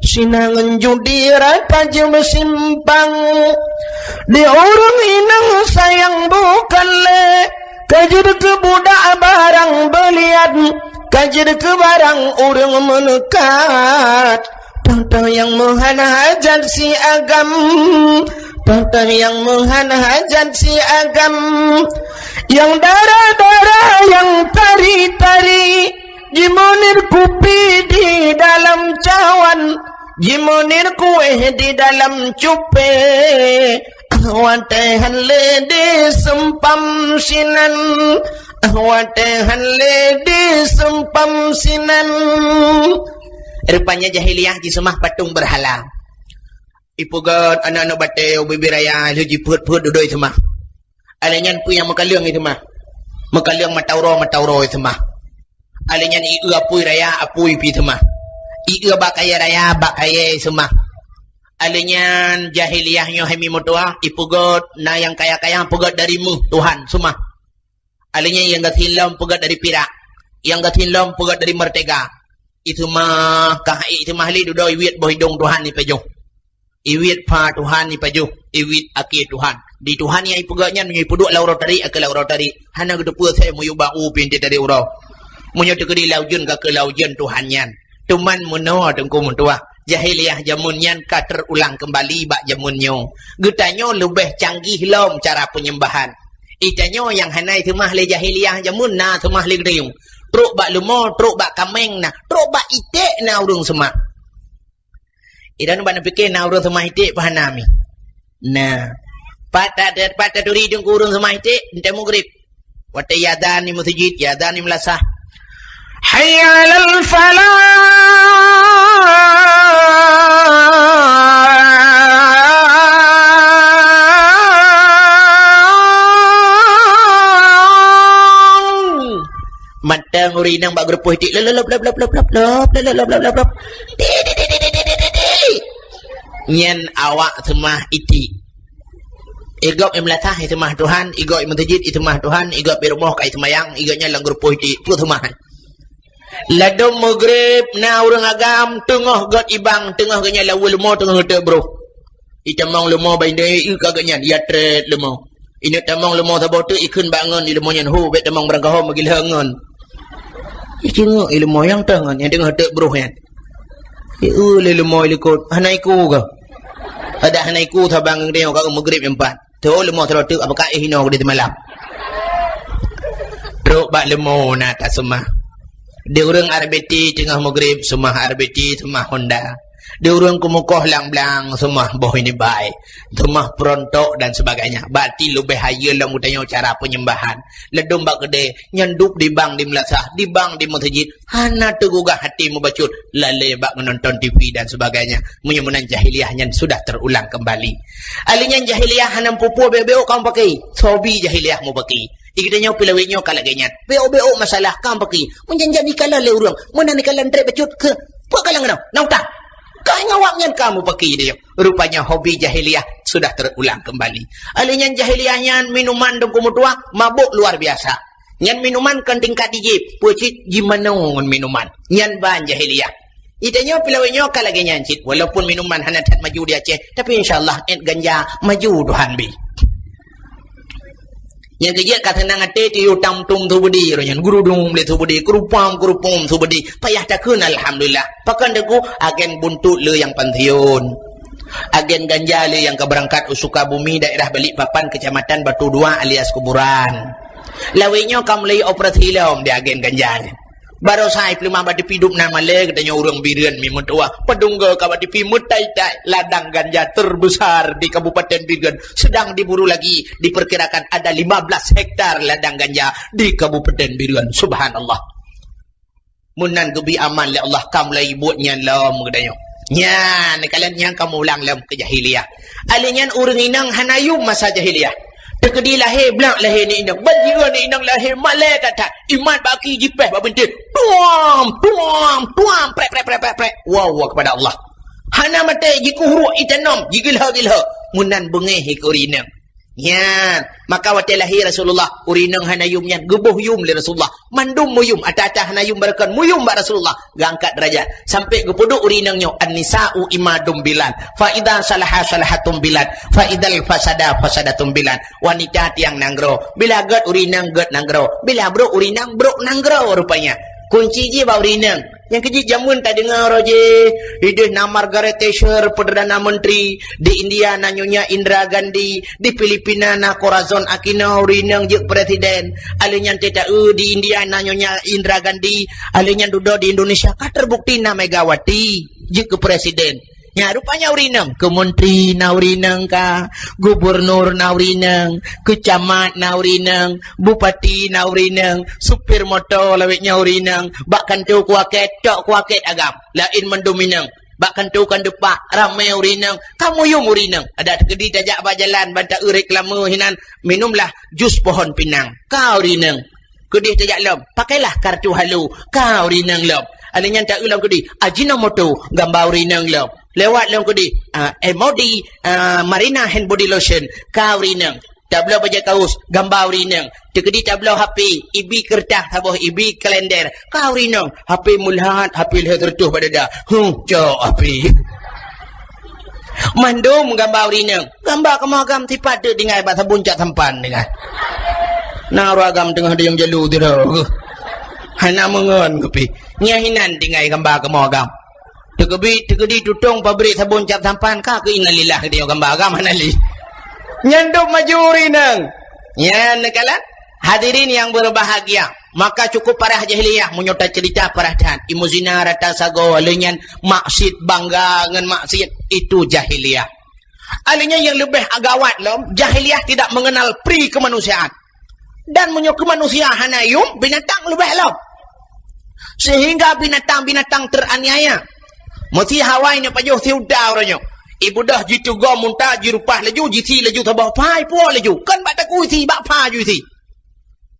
sinangan judi tajam simpang di orang inang sayang bukan le kajir ke budak barang belian kajir ke barang orang menekat tentang yang menghana hajat si agam tentang yang menghana hajat si agam yang darah-darah yang tari-tari jimonir kupi di dalam cawan jimonir kue di dalam cupe awatehan lede sempam sinan awatehan lede sempam sinan. Rupanya jahiliyah di semah patung berhala ipugat anak-anak bate bibiraya luji put-put duduk semah alenyan pu yang mekaliang itu mah mekaliang matauro itu mah alenyan ieu apui raya apui pi itu mah ieu bakaya raya bakaya semah alenyan jahiliyahnya hemi motoa ipugot na yang kaya-kaya pugot darimu Tuhan semah alenyan yang gathilom pugot dari pirak yang gathilom pugot dari mertega itu mah kah itu mah li dudoi wiet bohidong Tuhan ni pejo iwit pa Tuhan ni pejo iwit akir Tuhan di Tuhan yang ipuganya menyipuduk laurotari ke laurotari hana gedepu saya muyubang upin dari urau munyo tegedi laujun ke laujun Tuhannya tuman muno tengku muntua jahiliyah jamunnya ka terulang kembali bak jamunnya getanyo lebih canggih lom cara penyembahan itanyo yang hanai temah le jahiliyah jamun na temah le gedeyung truk bak lumo truk bak kameng na truk bak itik na urung semak idan bana fikir na urung semah itik pahanami nah Pata duri dung kurung semah itik ente mugrib wate yadan ni masjid yadan ni melasah hayya alal falah matang uri nang bak grupuh itik lop nyen awak semah itik igop imlatah itu mah Tuhan, igop masjid itu mah Tuhan, igop birmoh kai semayang, igopnya lang grupo itu semah. Ladom maghrib na urang agam tengah got ibang tengah ganya lawul lemo tengah hete bro. Itamang lemo bainde i kaganya dia tret lemo. Ini tamang lemo sabotu ikun bangun di lemo nyan hu bet tamang berangkah magil hangon. Ikingo ilmo yang tangan yang tengah hete bro yan. Le lemo likut hanaiku ka. Ada hanaiku tabang dia ka maghrib empat. Tu lemo terlalu apakah hino di malam. Truk bak lemo na tak semah. Dia orang arbeti tengah maghrib semah arbeti semah Honda. Dia orang kumukoh lang-lang semah boh ini baik. Semah perontok dan sebagainya. Berarti lebih haya lah mudahnya cara penyembahan. Ledum bak gede nyanduk di bang di melasah, di bang di masjid. Hana tegugah hati membacut lale bak menonton TV dan sebagainya. Menyemunan jahiliyahnya sudah terulang kembali. Alinya jahiliyah hanam pupu beo kamu pakai. Sobi jahiliyah mu pakai. Ikitanya pilawinyo kalaganya. Beo masalah kamu pakai. Menjanjani kala le urang. Menani kala ntre bacut ke. Puak kalang nau. Nau tak. Kau ngawaknya kamu pakai dia. Rupanya hobi jahiliyah sudah terulang kembali. Alinya jahiliyahnya minuman dan kemudian mabuk luar biasa. Nyan minuman kan tingkat dijib. Pucit gimana minuman. Nyan bahan jahiliyah. Itanya pilawinyo kalaganya cit. Walaupun minuman hana tak maju di Aceh. Tapi insyaAllah ganja maju Tuhan bi. Yang kejap kata nang ate ti utam tum tu budi royan gurudung le tu budi kurupam tu budi payah takun alhamdulillah pakan deku agen buntut le yang pantiun agen ganja le yang keberangkat usuka bumi daerah Balikpapan kecamatan Batu Dua alias kuburan lawinyo kam lay operasi lom di agen ganja baru saya pelima badi pidup nama le katanya urang Biren mi mutua pedungga ka badi pi mutai-tai ladang ganja terbesar di Kabupaten Biren sedang diburu lagi diperkirakan ada 15 hektar ladang ganja di Kabupaten Biren subhanallah munan gebi aman le Allah kam lay buatnya lom katanya nya kalian yang kamu ulang lom ke jahiliyah alinyan urang inang hanayum masa jahiliyah tekedi lahir belak lahir ni inang banjir ni inang lahir malai kata iman baki jipeh bak bentir tuam prek wow kepada Allah hana mate jiku huruk itanom jigilha munan bengeh ikurinang ya maka wate lahir Rasulullah urinang hanayumnya gebuh yum li Rasulullah mandum muyum ata-ata hanayum barakan muyum ba Rasulullah gangkat derajat sampai gepuduk urinangnya an-nisa'u imadum bilal fa idza salaha salahatum bilal fa idzal fasada fasadatum bilal wanita tiang nanggro bila gat urinang gat nanggro bila bro urinang bro nanggro rupanya kunci je ba urinang yang kecil jamun tak dengar roje hidup nama Margaret Thatcher Perdana Menteri di India na Nyonya Indira Gandhi di Filipina na Corazon Aquino urinang je presiden alinyan tidak di India na Nyonya Indira Gandhi alinyan duduk di Indonesia ka terbukti na Megawati je ke presiden ya rupanya urinang ke menteri na urinang ka gubernur na urinang ke camat na urinang bupati na urinang supir motor lawitnya urinang bahkan tu kuaket tok kuaket agam lain mendominang bahkan tu kan depak ramai urinang kamu yung urinang ada kedi tajak bajalan bantak reklame hinan minumlah jus pohon pinang kau urinang kedi tajak lom pakailah kartu halu kau urinang lom alinyan tak ulang kedi ajinomoto gambar urinang lom lewat lang kudi Emodi Marina hand body lotion kau rinang tablo baja kaus gambar rinang tekedi tablo HP ibi kertas saboh ibi kalender kau rinang HP mulhat HP leher tertuh pada dah cok HP mandum gambar rinang gambar kemagam tipat de dengan bahasa buncak sampan dengan naragam tengah dia jalu tu hana mengon kepi nyahinan dengan gambar kemagam Tegedi tutung pabrik sabun cap sampan ka ke innalillah dia gambar agam hanali. Nyanduk maju rinang. Ya nekalan hadirin yang berbahagia. Maka cukup parah jahiliyah menyota cerita parah dan imu zina rata sago alenyan maksud bangga dengan maksud itu jahiliyah. Alenya yang lebih agawat lom jahiliyah tidak mengenal pri kemanusiaan. Dan menyok kemanusiaan hanayum binatang lebih lom. Sehingga binatang-binatang teraniaya. Mesti Hawaii ni pajuh tiudah orangnya. Ibu dah jitu go muntah jirupah laju jiti laju tabah pai puan laju. Kan bak taku isi bak pa ju isi.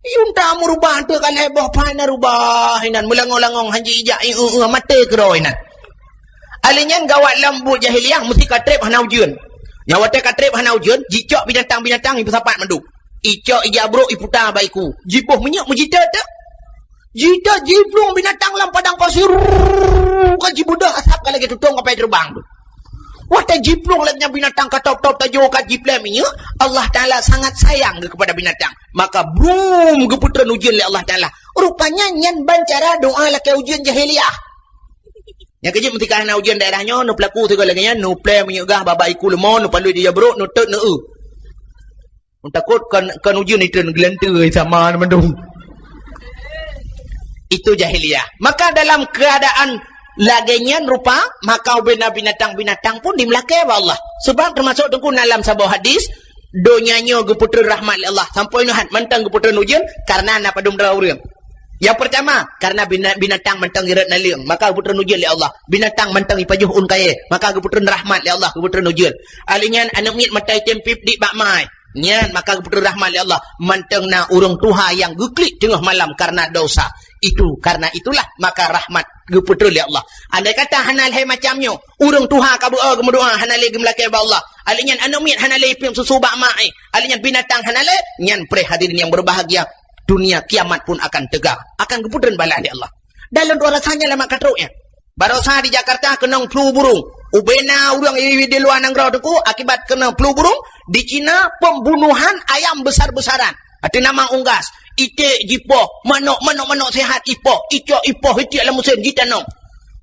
Yunta merubah tu kan hebah pai na rubah hinan melangong-langong hanji ijak mata kero hinan. Alinyan gawat lambut jahiliyah mesti katrip hana ujian. Nyawate katrip hana ujian jicok binatang-binatang ibu sapat mandu. Icok ijabruk iputa baiku. Jibuh minyak mujita tak? Jita jiblung binatang lam padang pasir kan jibudah asap kan lagi tutung sampai terbang tu. Wata jiblung lagnya binatang katop-top tajuk kat jiplem ini Allah Ta'ala sangat sayang kepada binatang. Maka brum keputran ujian oleh Allah Ta'ala. Rupanya nyan bancara doa laki ujian jahiliyah. Yang kejip mesti kahana ujian daerahnya nu pelaku tu lagi nya nu play menyegah baba iku lemon nu palu dia brok nu tek nu. Takut kan ujian itu gelanter sama mendung. Itu jahiliyah. Maka dalam keadaan lagenyan rupa, maka binatang-binatang pun dimelakai oleh Allah. Sebab termasuk tengku dalam sebuah hadis, donyanya geputra rahmat Allah. Sampai nuhat mentang geputra ujian karena nak padum daurang. Yang pertama, karena binatang mentang irat naliang, maka geputra ujian oleh Allah. Binatang mentang ipajuh un kaya, maka geputra rahmat oleh Allah, geputra ujian. Alinyan anak mit matai tempip di bakmai. Nyan maka kepada rahmat Allah manteng na urang tuha yang geklik tengah malam karena dosa itu karena itulah maka rahmat kepada Allah. Andai kata hanal hai macamnya urang tuha ka doa gemudoa hanal ge melakai ba Allah alinyan anu mit hanal pim susu bak mai alinyan binatang hanal nyan pre hadirin yang berbahagia dunia kiamat pun akan tegak akan kepudan bala di Allah. Dalam dua rasanya lama katruknya barosa di Jakarta kena flu burung ubena urang di luar negara tu akibat kena flu burung. Di Cina pembunuhan ayam besar-besaran. Ati nama unggas. Itik jipoh. Manok sehat ipoh. Icok ipoh. Itik alam musim. Kita no.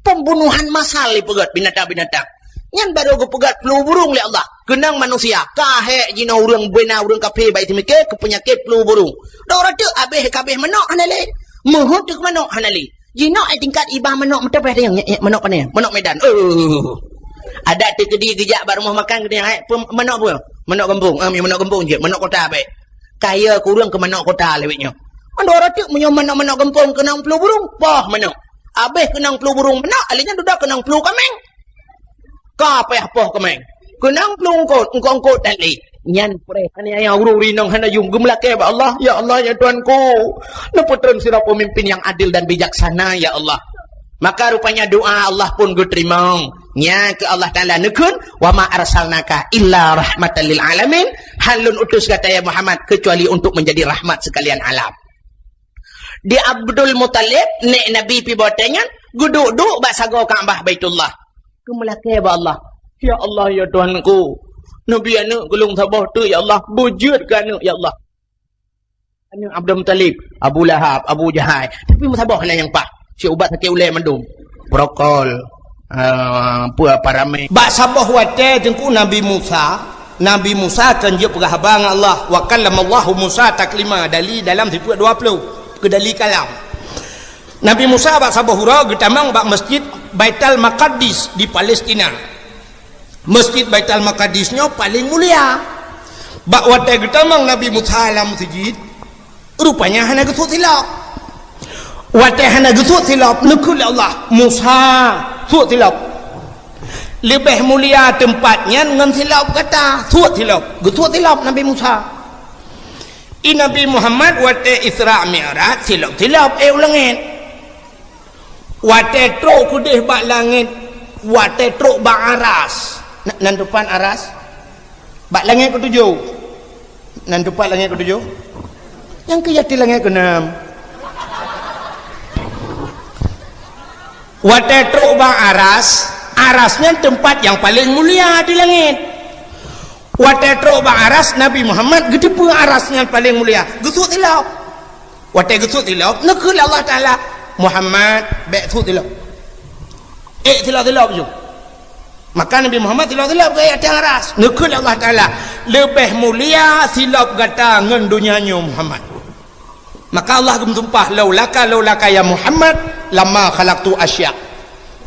Pembunuhan massal pegat binatang-binatang. Yang baru ke pegat flu burung oleh Allah. Kenang manusia. Kahek jina urang bena urang kafe baik timike ke penyakit flu burung. Dah orang tu habis kabeh manok hanale. Mohon tu manok hanale. Jina ai tingkat ibah manok mata peh yang manok pane. Manok Medan. Ada tu kedi gejak bar rumah makan kedi manok apa? Manok kampung. Manok kampung je. Manok kota baik. Kaya kurang ke manok kota lewetnya. Anda orang tu punya manok kampung kenang flu burung. Pah manok. Habis kenang flu burung manok, alihnya dudak kenang flu kameng. Ka apa kameng? Kenang flu engkau tali. Nyan pre hanya yang ururi nang hana yung gemlake ba Allah. Ya Allah ya Tuanku. Neputran sira pemimpin yang adil dan bijaksana ya Allah. Maka rupanya doa Allah pun diterima. Nya ke Allah Taala nekun wa ma arsalnaka illa rahmatan lil alamin. Halun utus kata ya Muhammad kecuali untuk menjadi rahmat sekalian alam. Di Abdul Muttalib nek Nabi pi botengan guduk-duk bak sago Kaabah Baitullah. Kemelake ba Allah. Ya Allah ya Tuhanku. Nabi anak gulung sabah tu ya Allah. Bujur ke anak ya Allah. Anak Abdul Muttalib, Abu Lahab, Abu Jahal. Tapi musabah lah yang pak. Si ubat sakit ulai mendung. Prokol. Paramai. Bak sabah wate jengku Nabi Musa. Nabi Musa kan je perah abang Allah. Wa kallamallahu Musa taklima. Dali dalam tipu 20. Kedali kalam. Nabi Musa bak sabah hura getamang bak masjid Baitul Maqdis di Palestina. Masjid Baitul Maqdisnya paling mulia. Bak wate getamang Nabi Musa alam sujud. Rupanya hana gesut silap. Wate hana gesut silap nekul Allah. Musa sut silap. Lebih mulia tempatnya dengan silap kata. Sut silap. Gesut silap Nabi Musa. Nabi Muhammad wate Isra Mi'raj silap-silap ulangit. Wate truk kudih bak langit. Wate truk bak aras. Nan depan aras. Bak langit ke-7. Nan depan langit ke-7. Yang kejati langit ke-6. Wate truk bak aras. Arasnya tempat yang paling mulia di langit. Wate truk bak aras Nabi Muhammad gede pun arasnya paling mulia. Gesut tilap. Wate gesut tilap nekul Allah Taala Muhammad bek sut tilap. Tilap je. Maka Nabi Muhammad tilap-tilap ke atas aras. Nekul Allah Taala lebih mulia silap gata ngan dunianya Muhammad. Maka Allah gemtumpah laulaka ya Muhammad lama khalaqtu asya.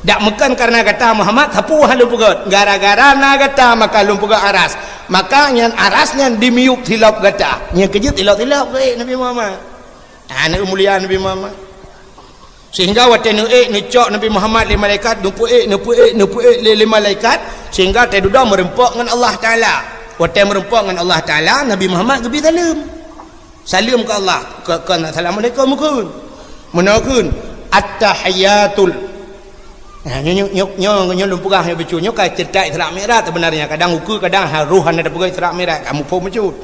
Dak mekan karena kata Muhammad sapu halu pugat. Gara-gara na kata maka lum pugat aras. Maka nyan arasnya dimiup tilap gata. Nya kejut tilap-tilap ke Nabi Muhammad. Anak mulia Nabi Muhammad. Sehingga waktu ni cok Nabi Muhammad le malaikat nupu le malaikat sehingga tedudah merempok dengan Allah Taala. Waktu merempok dengan Allah Taala Nabi Muhammad gebi salam ke Allah ke assalamualaikum kun menakun at-tahiyatul. Nyo lumpurah yang becunya kai cerita Isra Mi'raj sebenarnya kadang ukur kadang ruhan ada pegang Isra Mi'raj kamu pun becut.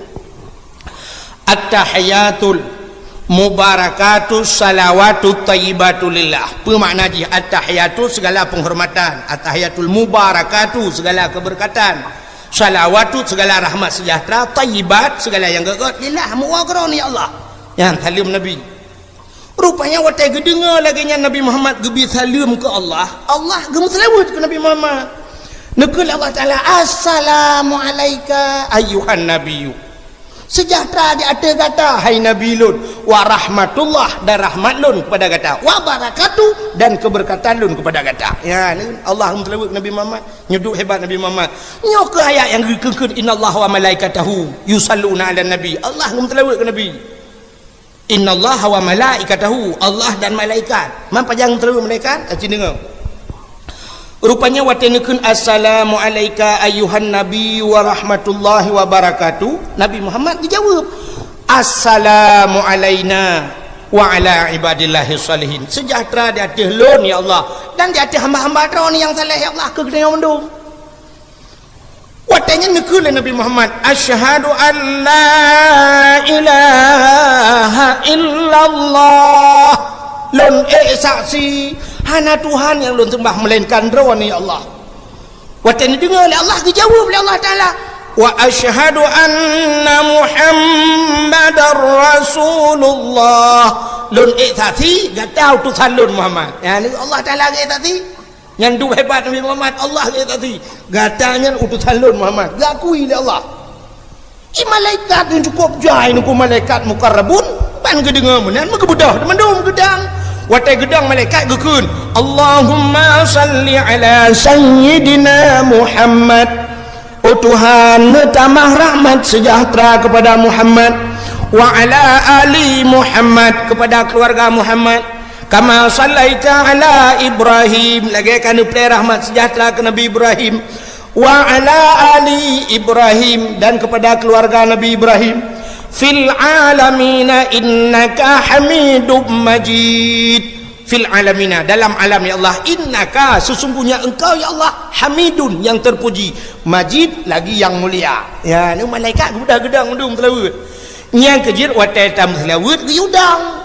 At-tahiyatul mubarakatu salawatu tayyibatu lillah. Apa makna dia? At-tahiyatu segala penghormatan, at-tahiyatul mubarakatu segala keberkatan, salawatu segala rahmat sejahtera, tayyibat segala yang gegot lillah muwaqron ya Allah. Yang salim Nabi. Rupanya waktu gedengar lagi Nabi Muhammad gebi salim ke Allah. Allah gemu selawat ke Nabi Muhammad. Nekul Allah Taala assalamu alayka ayyuhan nabiyyu. Sejahtera di atas kata hai Nabi Lun wa rahmatullah dan rahmat Lun kepada kata wa barakatuh dan keberkatan Lun kepada kata. Ya Allah melawat Nabi Muhammad nyuduk hebat Nabi Muhammad. Nyok ayat yang kekekut innallaha wa malaikatahu yusalluna ala nabi. Allah melawat ke Nabi. Innallaha wa malaikatahu Allah dan malaikat. Mampa jangan melawat malaikat aci dengar. Rupanya watenukun assalamu alayka ayuhan nabi wa rahmatullahi wa barakatuh. Nabi Muhammad dijawab assalamu alayna wa ala ibadillahi salihin. Sejahtera di atas lun ya Allah dan di atas hamba-hamba ni yang saleh ya Allah ke kena mendung. Watenya nukul Nabi Muhammad asyhadu an la ilaha illallah lun saksi hana Tuhan yang lun sembah melainkan Roh ni Allah. Waktu ni dengar oleh Allah dijawab oleh Allah Taala wa asyhadu anna Muhammadar Rasulullah. Lun tadi gatau tu salun Muhammad. Ya ni Allah Taala tadi. Yang du hebat Nabi Muhammad Allah tadi. Gatanya utusan lun Muhammad. Gakui oleh Allah. Malaikat yang cukup jai nuku malaikat mukarrabun pan gedenga menan megebedah mendum gedang watai gedang malaikat gekun Allahumma salli ala sayyidina Muhammad. Oh Tuhan tambah rahmat sejahtera kepada Muhammad wa ala ali Muhammad, kepada keluarga Muhammad, kama sallaita ala Ibrahim, lagi kan rahmat sejahtera ke Nabi Ibrahim, wa ala ali Ibrahim, dan kepada keluarga Nabi Ibrahim, fil alamina innaka hamidum majid. Fil alamina, dalam alam ya Allah, innaka, sesungguhnya engkau ya Allah, hamidun, yang terpuji, majid, lagi yang mulia. Ya, ni malaikat gedang-gedang mendung telawut. Yang kejir watai tam telawut geyudang.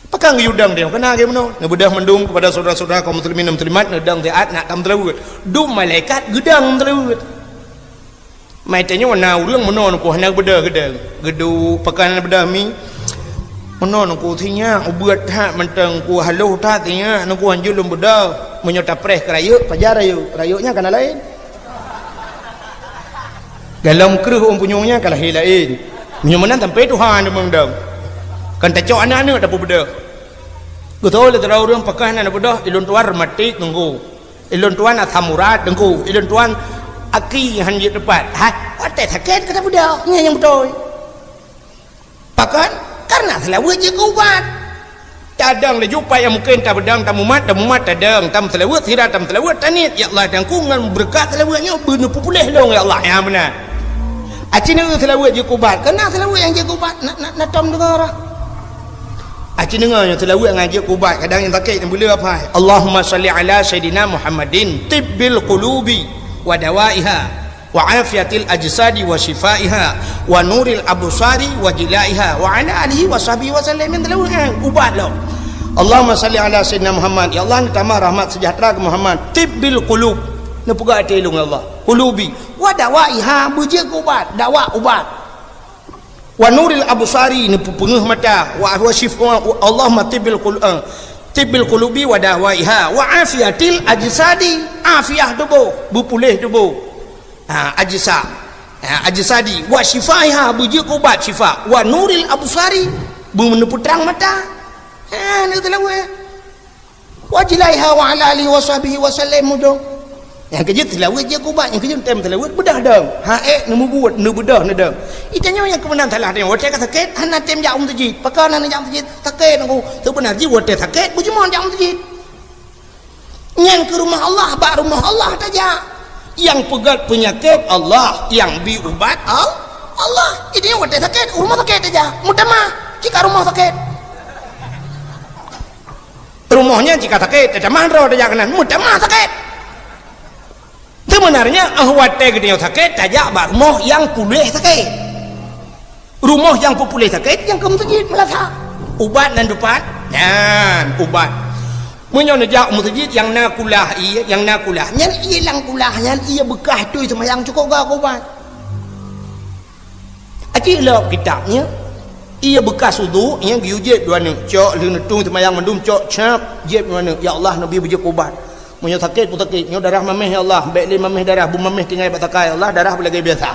Pakang geyudang dia kena ke mano? Na bedah mendung kepada saudara-saudara kaum muslimin dan muslimat nedang taat nak tam telawut. Dum malaikat gedang telawut. Mai tanya warna urang mano ko hana bedah gedang. Gedu pakan bedah mi. Mano ko thinya ubuat ha menteng ko haluh ta thinya no ko anjul bedah menyota preh kerayuk pajar rayuknya kana lain. Dalam kereh punyungnya kalah lain. Menyemenan sampai Tuhan dia mengdang. Kan tak cok anak-anak dapat bedah. Betul le terau orang pakan anak bedah ilun tuan rematik tunggu. Ilun tuan athamurat tunggu. Ilun tuan aki hanjit tepat. Ha, otak sakit kata bedah. Nya yang betul. Pakan karena selawat je ubat. Cadang le jumpa yang mungkin tak bedang tamumat tadang tam selawat tidak tam selawat tanit ya Allah dan kungan berkat selawatnya benar populeh long ya Allah ya benar. Acina selawat je ubat. Kena selawat yang je ubat nak tom dengar. Acin dengarnya selawat ngaji ubat kadang yang sakit yang boleh apa? Allahumma salli ala sayyidina Muhammadin tibbil qulubi wa dawaiha wa afiyatil ajsadi wa shifaiha wa nuril absari wa jilaiha wa ala alihi wa sahbihi wa sallam min selawat ubat lo. Allahumma salli ala sayyidina Muhammad. Ya Allah tambah rahmat sejahtera ke Muhammad. Tibbil qulub. Na puga ate ilung Allah. Qulubi wa dawaiha buje ubat, dawa ubat. Wa nuril absari ni pengeh mata wa shifa Allahumma tibbil qulubi wa dawaiha wa afiyatil ajsadi, afiah tubuh, berpulih tubuh. Ajsadi wa shifaiha buje ubat syifa wa nuril absari meneputrang mata. Ni telawat. Wa jilaiha wa ala alihi wa sahbihi wa sallam dong. Yang kerja telawat je ubat, yang kerja tem telawat bedah dong. Nemu buat nu bedah ne dong. Itanya yang kemenang salah dia. Watai kata sakit, hana tem jam tejid. Pakan hana jam tejid. Sakit aku. Tu benar ji watai sakit, bujumon jam tejid. Yang ke rumah Allah, bak rumah Allah saja. Yang pegat penyakit Allah, yang bi ubat Allah. Ini watai sakit, rumah sakit saja. Mutamah jika rumah sakit. Rumahnya jika sakit, tidak mandro tidak kanan, mudah mah sakit. Sebenarnya watai gede sakit, tajak bak rumah yang pulih sakit. Rumah yang pulih sakit, yang kamu sakit melasa. Ubat dan depan, dan ubat. Menyono jak masjid yang nakulah ia, yang nakulah, yang ia lang kulahnya, ia bekah tu sama yang cukup gak ubat. Aci lop kitabnya. Ia bekas wudu yang diujib dua ni cok lưng tung semayang mendum cok cap jib dua ni ya Allah Nabi bujib ubat punya sakit pun sakit nyo darah mameh ya Allah baik le mameh darah bu mameh tinggal batakai ya Allah darah boleh biasa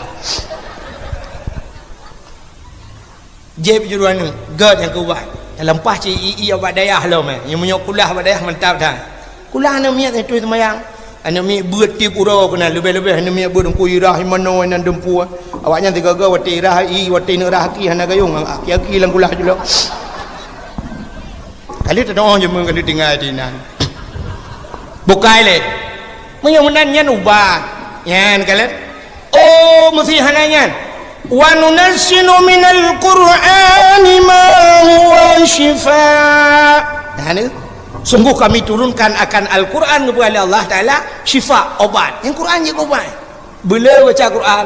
jib dua ni gad yang ubat dalam pas ci ia ubat dayah lo meh yang menyok kulah ubat dayah mantap dah kulah na miat tu semayang anu mi beut ti pura kena lebih-lebih anu mi beut ku irah mano nan dempu awaknya tiga wati irah i wati nerah ki hana gayung aki lang kulah julo kali tu doang je kali tinggal di nan bukai le menyemenan nyan ubat nyan kalet oh mesti hananyan wa nunazzinu minal qur'ani ma huwa shifaa hanu sungguh kami turunkan akan Al-Quran kepada Allah Ta'ala syifa, obat. Yang Quran je obat. Bila baca Quran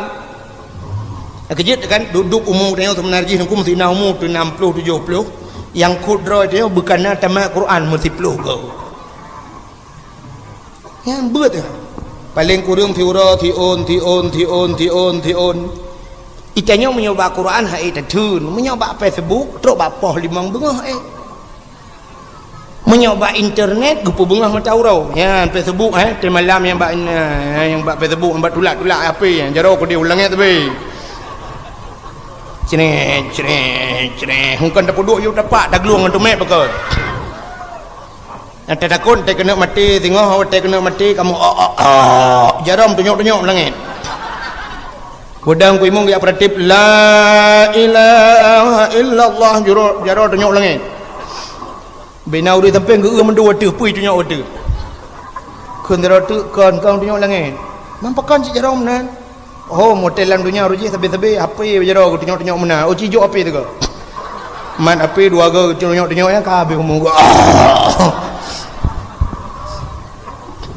kejut kan duduk umur dia tu menarjih hukum mesti umur tu 60 70 yang kudra dia bukan tamat Quran mesti 10 kau. Yang beut paling kurang tiun itanya menyoba Quran hai tadun menyoba Facebook terus bapah limang bengah menyoba internet gupu bengah mataurau ya Facebook malam yang Facebook yang tulak apa yang jaro ko dia ulangnya tapi cene hungkan dapat duk you dapat dah geluang tu mek bakal nanti takut tak kena mati tengok tak kena mati kamu jaram tunyuk langit godang ku imong ya pratip la ilaha illallah jaro tunyuk langit bina uri tempeng geu mendua tu pui tunyuk tu kun jaro tu kon kau tunyuk langit mampakan si jaram nan oh motelan dunia ruji sabi apa ye jaro tunyuk mana oh cijo api tu ke man api dua ga tunyuk ya ka habis ngomong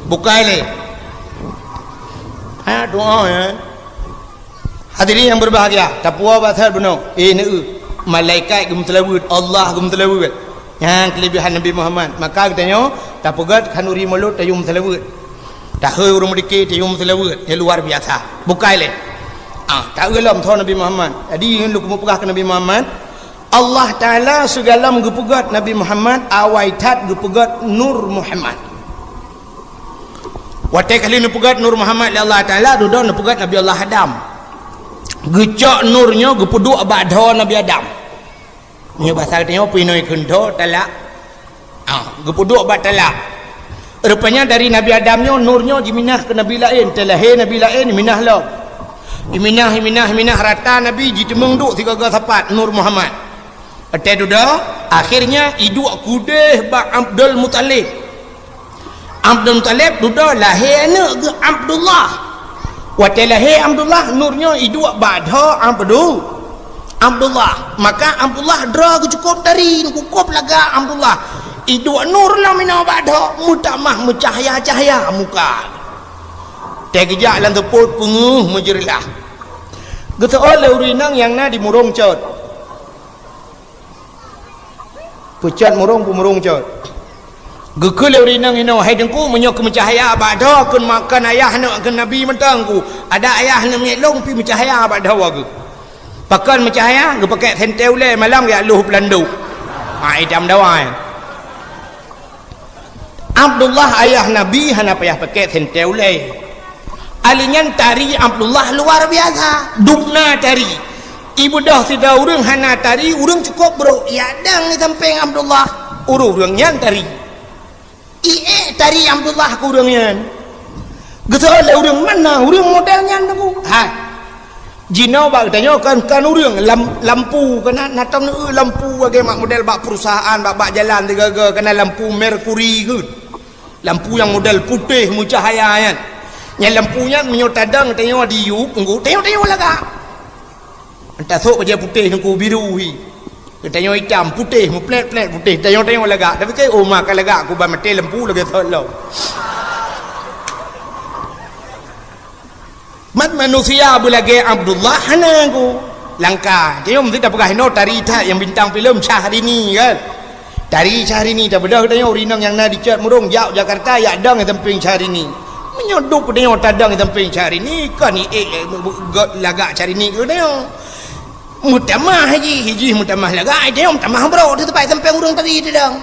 bukai le doa ya hadirin yang berbahagia tapua bahasa benar malaikat gum telawud Allah gum telawud yang kelebihan Nabi Muhammad maka katanya tapugat kanuri mulut tayum telawud tahe urung dikit tayum telawud yang luar biasa bukai le tak gelam thon Nabi Muhammad jadi lu kumupugah ke Nabi Muhammad Allah Taala segala gupugat Nabi Muhammad awaitat gupugat Nur Muhammad watai kali nupugat Nur Muhammad Allah Taala duduk nupugat Nabi Allah Adam gecok nurnya gepuduk badha Nabi Adam nya bahasa katanya pinoi kendo talak gepuduk bad talak rupanya dari Nabi Adamnya nurnya diminah ke Nabi lain telahir Nabi lain minah lah minah rata Nabi jitemeng duk tiga sapat Nur Muhammad atai duduk akhirnya iduk kudeh ba Abdul Muttalib duduk lahir anak ke Abdullah waktu lahir Abdullah nurnya iduk badha Abdullah maka Abdullah dra cukup dari cukup laga Abdullah iduk nur lah mina badha mutamah mencahaya muka tegejak lan teput penguh menjerilah gitu oleh urinang yang na di murung cot pucat murung cot gekul urinang ino hai dengku menyok mencahaya badha kun makan ayah nak ke Nabi mentangku ada ayah nak melong pi mencahaya badha wagu pakan mencahaya ge pakai sentel le malam ya luh pelandu idam dawai Abdullah ayah Nabi hana payah pakai sentel le alingan tari Abdullah luar biasa dukna tari ibu dah tidak urang hana tari urang cukup bro ya dang ni samping Abdullah urang nyan tari tari Abdullah kurangnya gitu ada orang mana orang modelnya tu jino bak tanya kan orang lampu kena natang lampu bagaimana model bak perusahaan bak jalan tiga kena lampu merkuri ke lampu yang model putih mucahaya kan yang lampunya menyotadang tanya diuk tengok laga entah sok kerja putih nunggu biru tengok hitam putih plet putih tengok lagak tapi kai makan lagak aku ba mati lampu lagi tolong mat manusia bulage Abdullah hana aku langkah dia mesti dah pegah no tari yang bintang filem Syahrini kan tari Syahrini dah bedah tengok urinang yang na dicat murung jauh Jakarta ya dang temping Syahrini menyodok tengok tadang temping Syahrini kan lagak Syahrini ke tengok mutamah hiji mutamah laga dia mutamah bro tu tempat sampai urang tadi dedang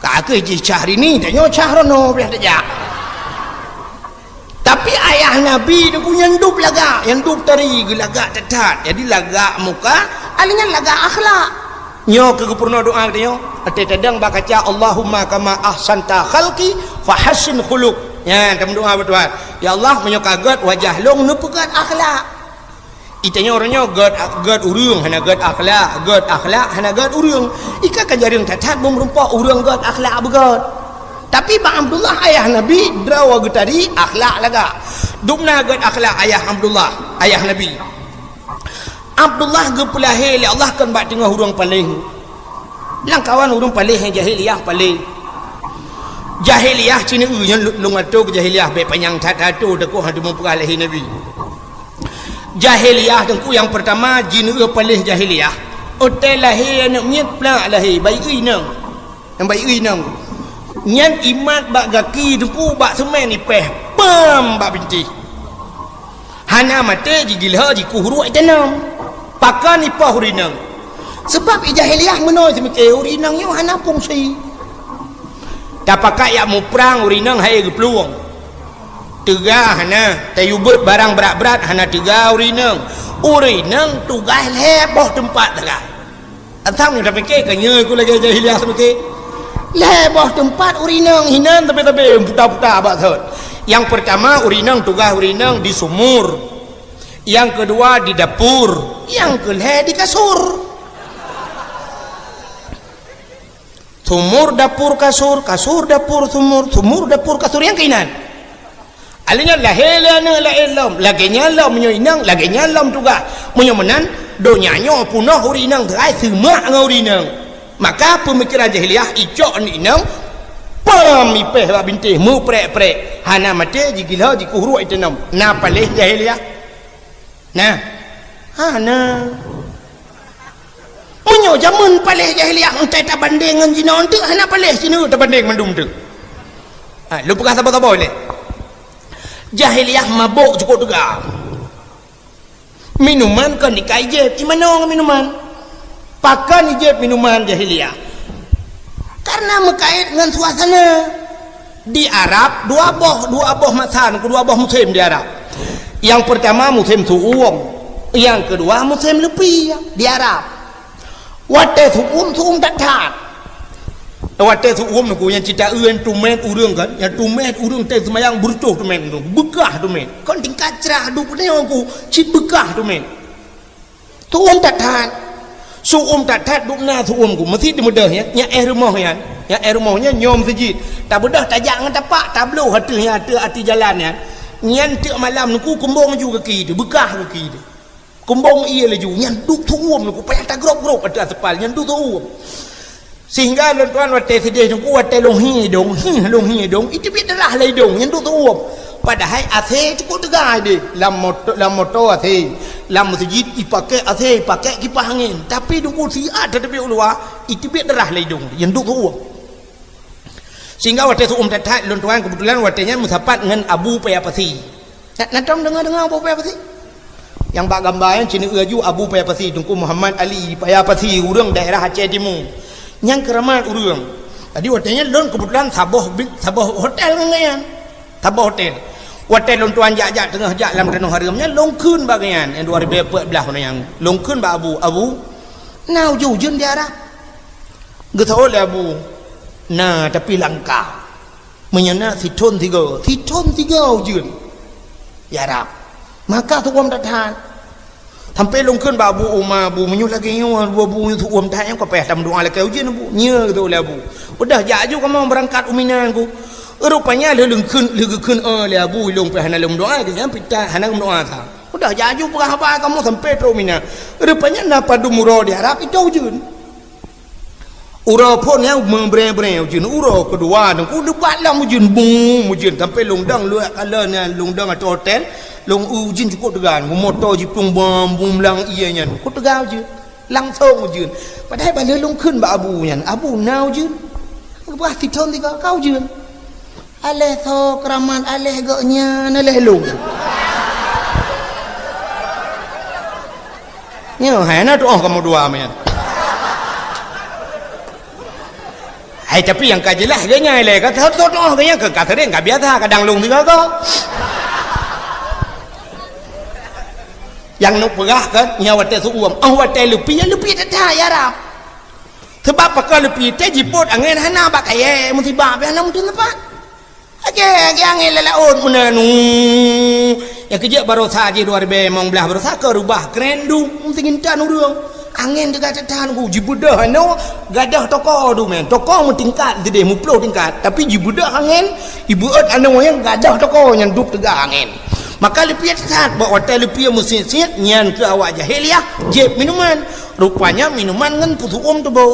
kakek hiji Syahrini tanya Syahrono boleh saja tapi ayah Nabi dia punya dup laga yang dup tari laga tetat jadi laga muka alingan laga akhlak nyo ke purna doa dia ate tadang bakaca Allahumma kama ahsanta khalqi fahassin khuluq ya kamu doa betul ya Allah menyokagat wajah long nupukan akhlak itanya orangnya god urang hana god akhlak hana god urang ika kan jaring tatat merumpak urang god akhlak begot tapi Bang Abdullah ayah Nabi drawa tadi akhlak laga dukna god akhlak ayah Abdullah ayah Nabi Abdullah ge pelahir li Allah kan bak tengah urang paling langkawan urang paling jahiliyah paling jahiliyah cina yang lungato ke jahiliyah baik panjang tatu deku hadu mempelahir Nabi jahiliyah tengku yang pertama jin paling jahiliyah otai lahir nak nyet plak lahir bayi nang yang bayi nang nyan imat bak gaki tengku bak semen ni peh pam bak binti hana mate ji gilha ji kuhuru itanam pakan ipah urinang sebab jahiliah menoi semike urinang yo hana fungsi tapakai yak mu perang urinang hai gepluang tegah hana tayubut barang berat-berat hana tegah urinang tugas leboh tempat tegah atang dah fikir kanya aku lagi jahiliah semike leboh tempat urinang hinan tapi putar-putar abak thot. Yang pertama urinang tugas urinang di sumur, yang kedua di dapur, yang kelima di kasur. Sumur dapur kasur, kasur dapur sumur, sumur dapur kasur yang kainan. Alanya lahelana laelam, laginya lam menyoinang, laginya lam juga menyomenan donyanya punah urinang terai semak urinang. Maka pemikiran jahiliah icok ni inang pam ipeh ba bintih mu prek-prek hana mate jigila jikuhru itenam na paleh jahiliah nah hana munyo jamun paleh jahiliah entai tak banding ngan jina ontu hana paleh sini tak banding mandum tu lu pekas apa boleh jahiliah mabuk cukup juga minuman kan dikai je di mana minuman pakan ijeb minuman jahiliah karena mengkait dengan suasana di Arab dua boh masan kedua boh muslim di Arab yang pertama muslim suum yang kedua muslim lebih di Arab wate suum datat wate suum aku yang cerita uen tumen urang kan yang tumen urang teh semayang burcuh tumen bekah tumen kan tingkat cerah duk ni aku cip bekah tumen suum datat suum tak duk na suum ku mesti mudah ya rumah ya rumahnya nyom sejid tak bedah tajak ngan tapak tablo hatu ati jalan ya nyan tek malam nuku kumbong ju kaki tu bekah kaki tu kumbong ia laju nyan duk suum nuku payah tak grop ada sepal nyan duk suum sehingga tuan wate sedih nuku wate long hi dong itu bi darah lai dong nyan duk suum padahal ase cukup tegai deh lam motor ase lam masjid dipakai ase pakai kipas angin tapi duk siat tapi luar itu bi darah lai dong yang duk suum sehingga waktu itu tatat tuan kebetulan waktunya musapat dengan Abu Payapasi nak dengar Abu Payapasi yang bak gambar yang cina aju Abu Payapasi Tunku Muhammad Ali Payapasi urang daerah Aceh Timur yang keramat urang tadi waktunya kebetulan sabah hotel dengan sabah hotel hotel tuan jak tengah jak dalam renung harimnya longkun bagian yang 2014 yang longkun ba Abu nau jujun di Arab getau le Abu nah tapi langka menyana siton tiga ujun ya Arab maka tuam tahan sampai longkun ba Abu Umar Abu menyuh lagi nyawa Abu tuam tahan yang kau payah tam doa lagi ujun Abu nya gitu le Abu udah jaju kamu berangkat uminan ku rupanya lengkun le Abu long payah dalam doa dia pita hanang doa ta udah jaju apa kamu sampai tu uminan rupanya napa dumuro di Arab itu ujun ura pun yang membreng ujun ura kedua dan debat lah ujun sampai longdang luak kalanya longdang atau hotel long ujun cukup tegan motor jipung bom lang ianya cukup tegan ujun langsung ujun padahal balik longkun ba Abu nya Abu now ujun buah titon tiga kau ujun aleh so keraman aleh gaknya aleh long nyo hana tu kamu dua men hai tapi yang kajelah ganya le ka thot ganya ke ka thering ka biasa kadang lung tiga ko yang nuk pegah kan nyawa te suum wate lupi tak ya Arab sebab pakal lupi te jiput angin hana bak kaye musibah be hana mungkin apa age angin lelaun munanu yang kerja baru saja 2015 baru saja rubah kerendu mungkin tan urang angin dekat tahan ku jibudah no gadah toko tu men toko mu tingkat gede mu 10 tingkat tapi jibudah angin ibu ot anu yang gadah toko yang duk tegak angin maka lepiat saat bawa hotel lepiat mesin siat nyan ke awak jahiliah jeb minuman rupanya minuman ngan putu tu bau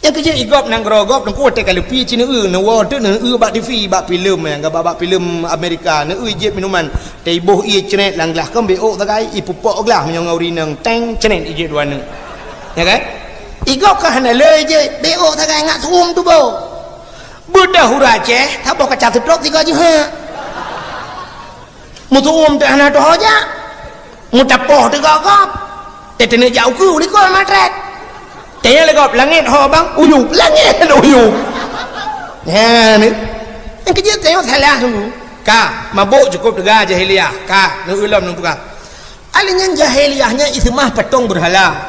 yang kerja igop nang grogop nang ku hotel lepiat cina na water na bak TV bak filem yang bak filem Amerika na jeb minuman tei boh ia cenet langlah kan beo tagai ipupok glah menyong urinang teng cenet ije dua nang ya kan igop ka hana le je beo tagai ngak suum tu bau budah hura Aceh tabo ka catet tiga je ha mutuum teh ana doh aja mutapoh teh gagap teh teh jauh ku ni ko matret teh legap langit ho bang uyup langit uyup ya ni yang kerja teh salah tu ka mabuk cukup dega jahiliyah ka nu ulam nu buka alinyan jahiliyahnya itu mah patung berhala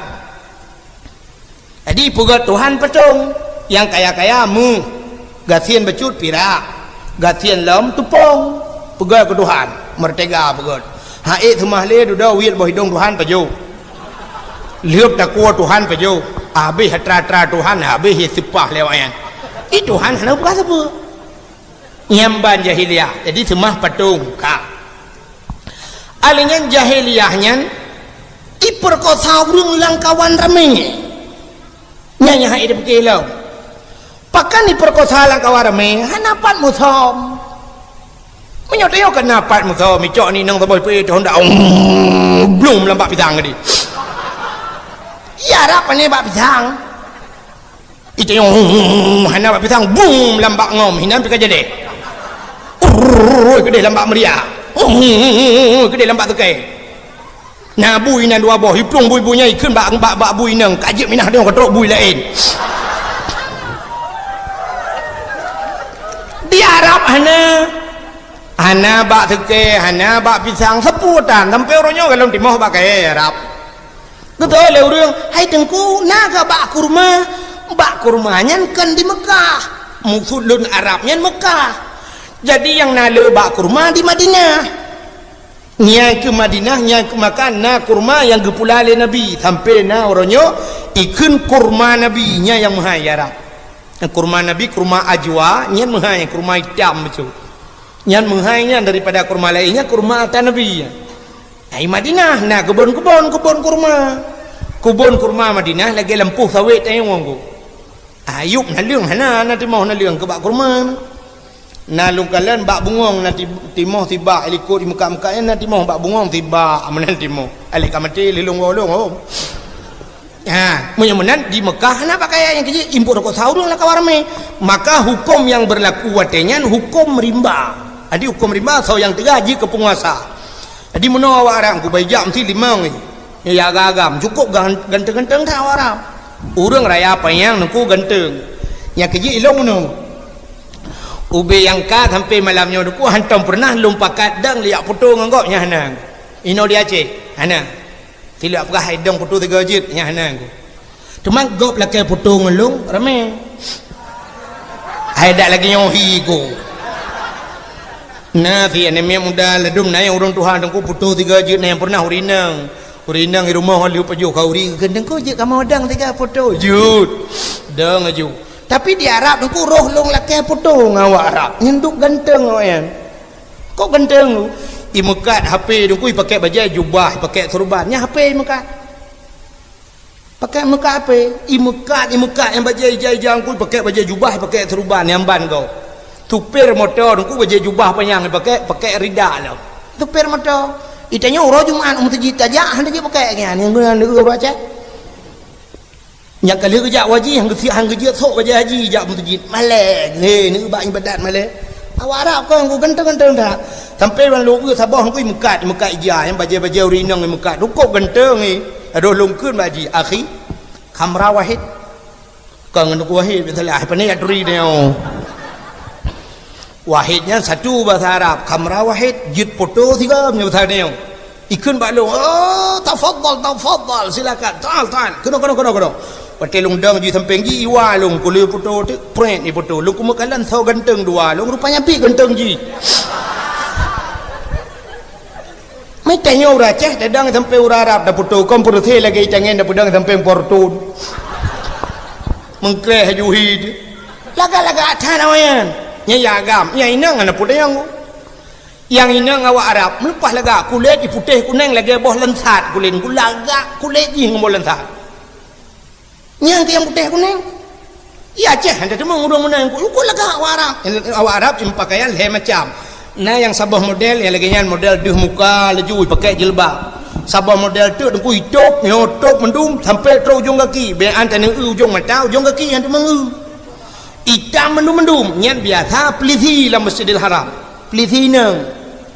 jadi pugat Tuhan patung yang kaya-kaya mu gatian becut pirak gatian lam tupong pugat ke Tuhan merdeka pugat haik semah le duda wit boh hidung Tuhan paju liup takwa Tuhan paju habis hatra-tra Tuhan habis sipah lewayan itu Tuhan sana bukan apa nyamban jahiliyah jadi semah patung ka alingan jahiliyahnya iperkosa burung langkawan rame nyanya hai hidup kelau pakan iperkosa langkawan rame hanapat musom menyoteo kenapat musom micok ni nang taboy pe honda belum lambak pisang tadi ya rapane bak pisang itu yang hana bak pisang boom lambak ngom hinan pika jadi gede lambak meriah gede lambak tukai nah bui nan dua boh hipung bui bunya ikun bak bui nang kajik minah dia ketrok bui lain di Arab hana bak tukai hana bak pisang seputan sampai orangnya kalau timah bak kaya Arab betul le urang hai tengku naga bak kurmanya kan di Mekah musulun Arabnya Mekah jadi yang nalu bak kurma di Madinah nyai ke Madinah nyai ke makan na kurma yang gepulale Nabi sampai na orangnya ikun kurma Nabi nya yang mahayara kurma Nabi kurma ajwa nya mahaya kurma hitam itu nya mahaya daripada kurma lainnya kurma ata Nabi ai Madinah na kebun kurma Madinah lagi lempuh sawit tayang wonggo ayub na leung hana nanti mau na leung ke bak kurma na lungkalan bak bungong nanti timoh tiba ikut di muka-mukanya nanti mau bak bungong tiba amanan timoh alik kamati lilung wolong ya menyemenan di Mekah na pakai yang kerja impor kok saudung lah kawarme maka hukum yang berlaku watenya hukum rimba adi hukum rimba so yang tergaji ke penguasa jadi menawa orang ku bayam ti limang ni ya agam cukup ganteng-ganteng tha orang urang raya apa yang nengku ganteng yang kerja ilong no ube yang ka sampai malamnya duku hantam pernah lumpakat dang liak putu ngangkoknya hanang ino dia Aceh hana tilak pernah hidung putu 3 jit nya hanang cuma gop lakai putu ngelung rame hai dak lagi nyohi ko na fi aneme muda ledum na yang urang Tuhan dengku putu 3 jit na yang pernah urinang di rumah liu paju kauri gendeng ko je kamu dang 3 putu jut dang aju tapi di Arab aku roh long laki potong awak Arab nyenduk ganteng awak kok ganteng imekat HP aku pakai baju jubah pakai serbannya HP imekat pakai muka HP imekat yang baju jai-jai aku pakai baju jubah pakai serban yang ban kau tupir motor aku baju jubah panjang pakai rida lah tupir motor itanya urang Jumaat masjid aja hanya pakai yang guna baca yang kali kerja wajib hang kerja sok wajib haji jak masjid malek ni bak ibadat malek awak Arab kau ganteng-ganteng dah sampai orang lu sabah hang mekat ija yang baju rinang mekat cukup ganteng ni aduh lungkeun baji akhi kamera wahid kau ngenduk wahid betul apa ni adri dia wahidnya satu bahasa Arab kamera wahid jid foto 3 punya bahasa dia ikun bak lu tafadhal silakan tal kena pakai lungdang di samping ji iwa lung kuliah foto tu print ni foto lung kumakalan so ganteng dua lung rupanya pi ganteng ji mai tanya ura Aceh dadang sampai ura Arab dah foto komputer the lagi cangen dah pedang sampai portun mengkleh juhid laga-laga atas namanya nya agam nya inang ana putih yang inang awak Arab melepas laga kulit di putih kuning lagi boh lensat kulit kulaga kulit ji ngomol lensat yang tiang putih kuning iya Aceh ada demang urang-urang ku laga awak Arab pakaian le macam nah yang sabah model yang lagi nyan model duh muka laju pakai jilbab sabah model tu dengku hidup nyotok mendum sampai terus ujung kaki be antara ujung mata ujung kaki yang demang hitam mendum nyan biasa pelisi dalam Masjidil Haram pelisi nang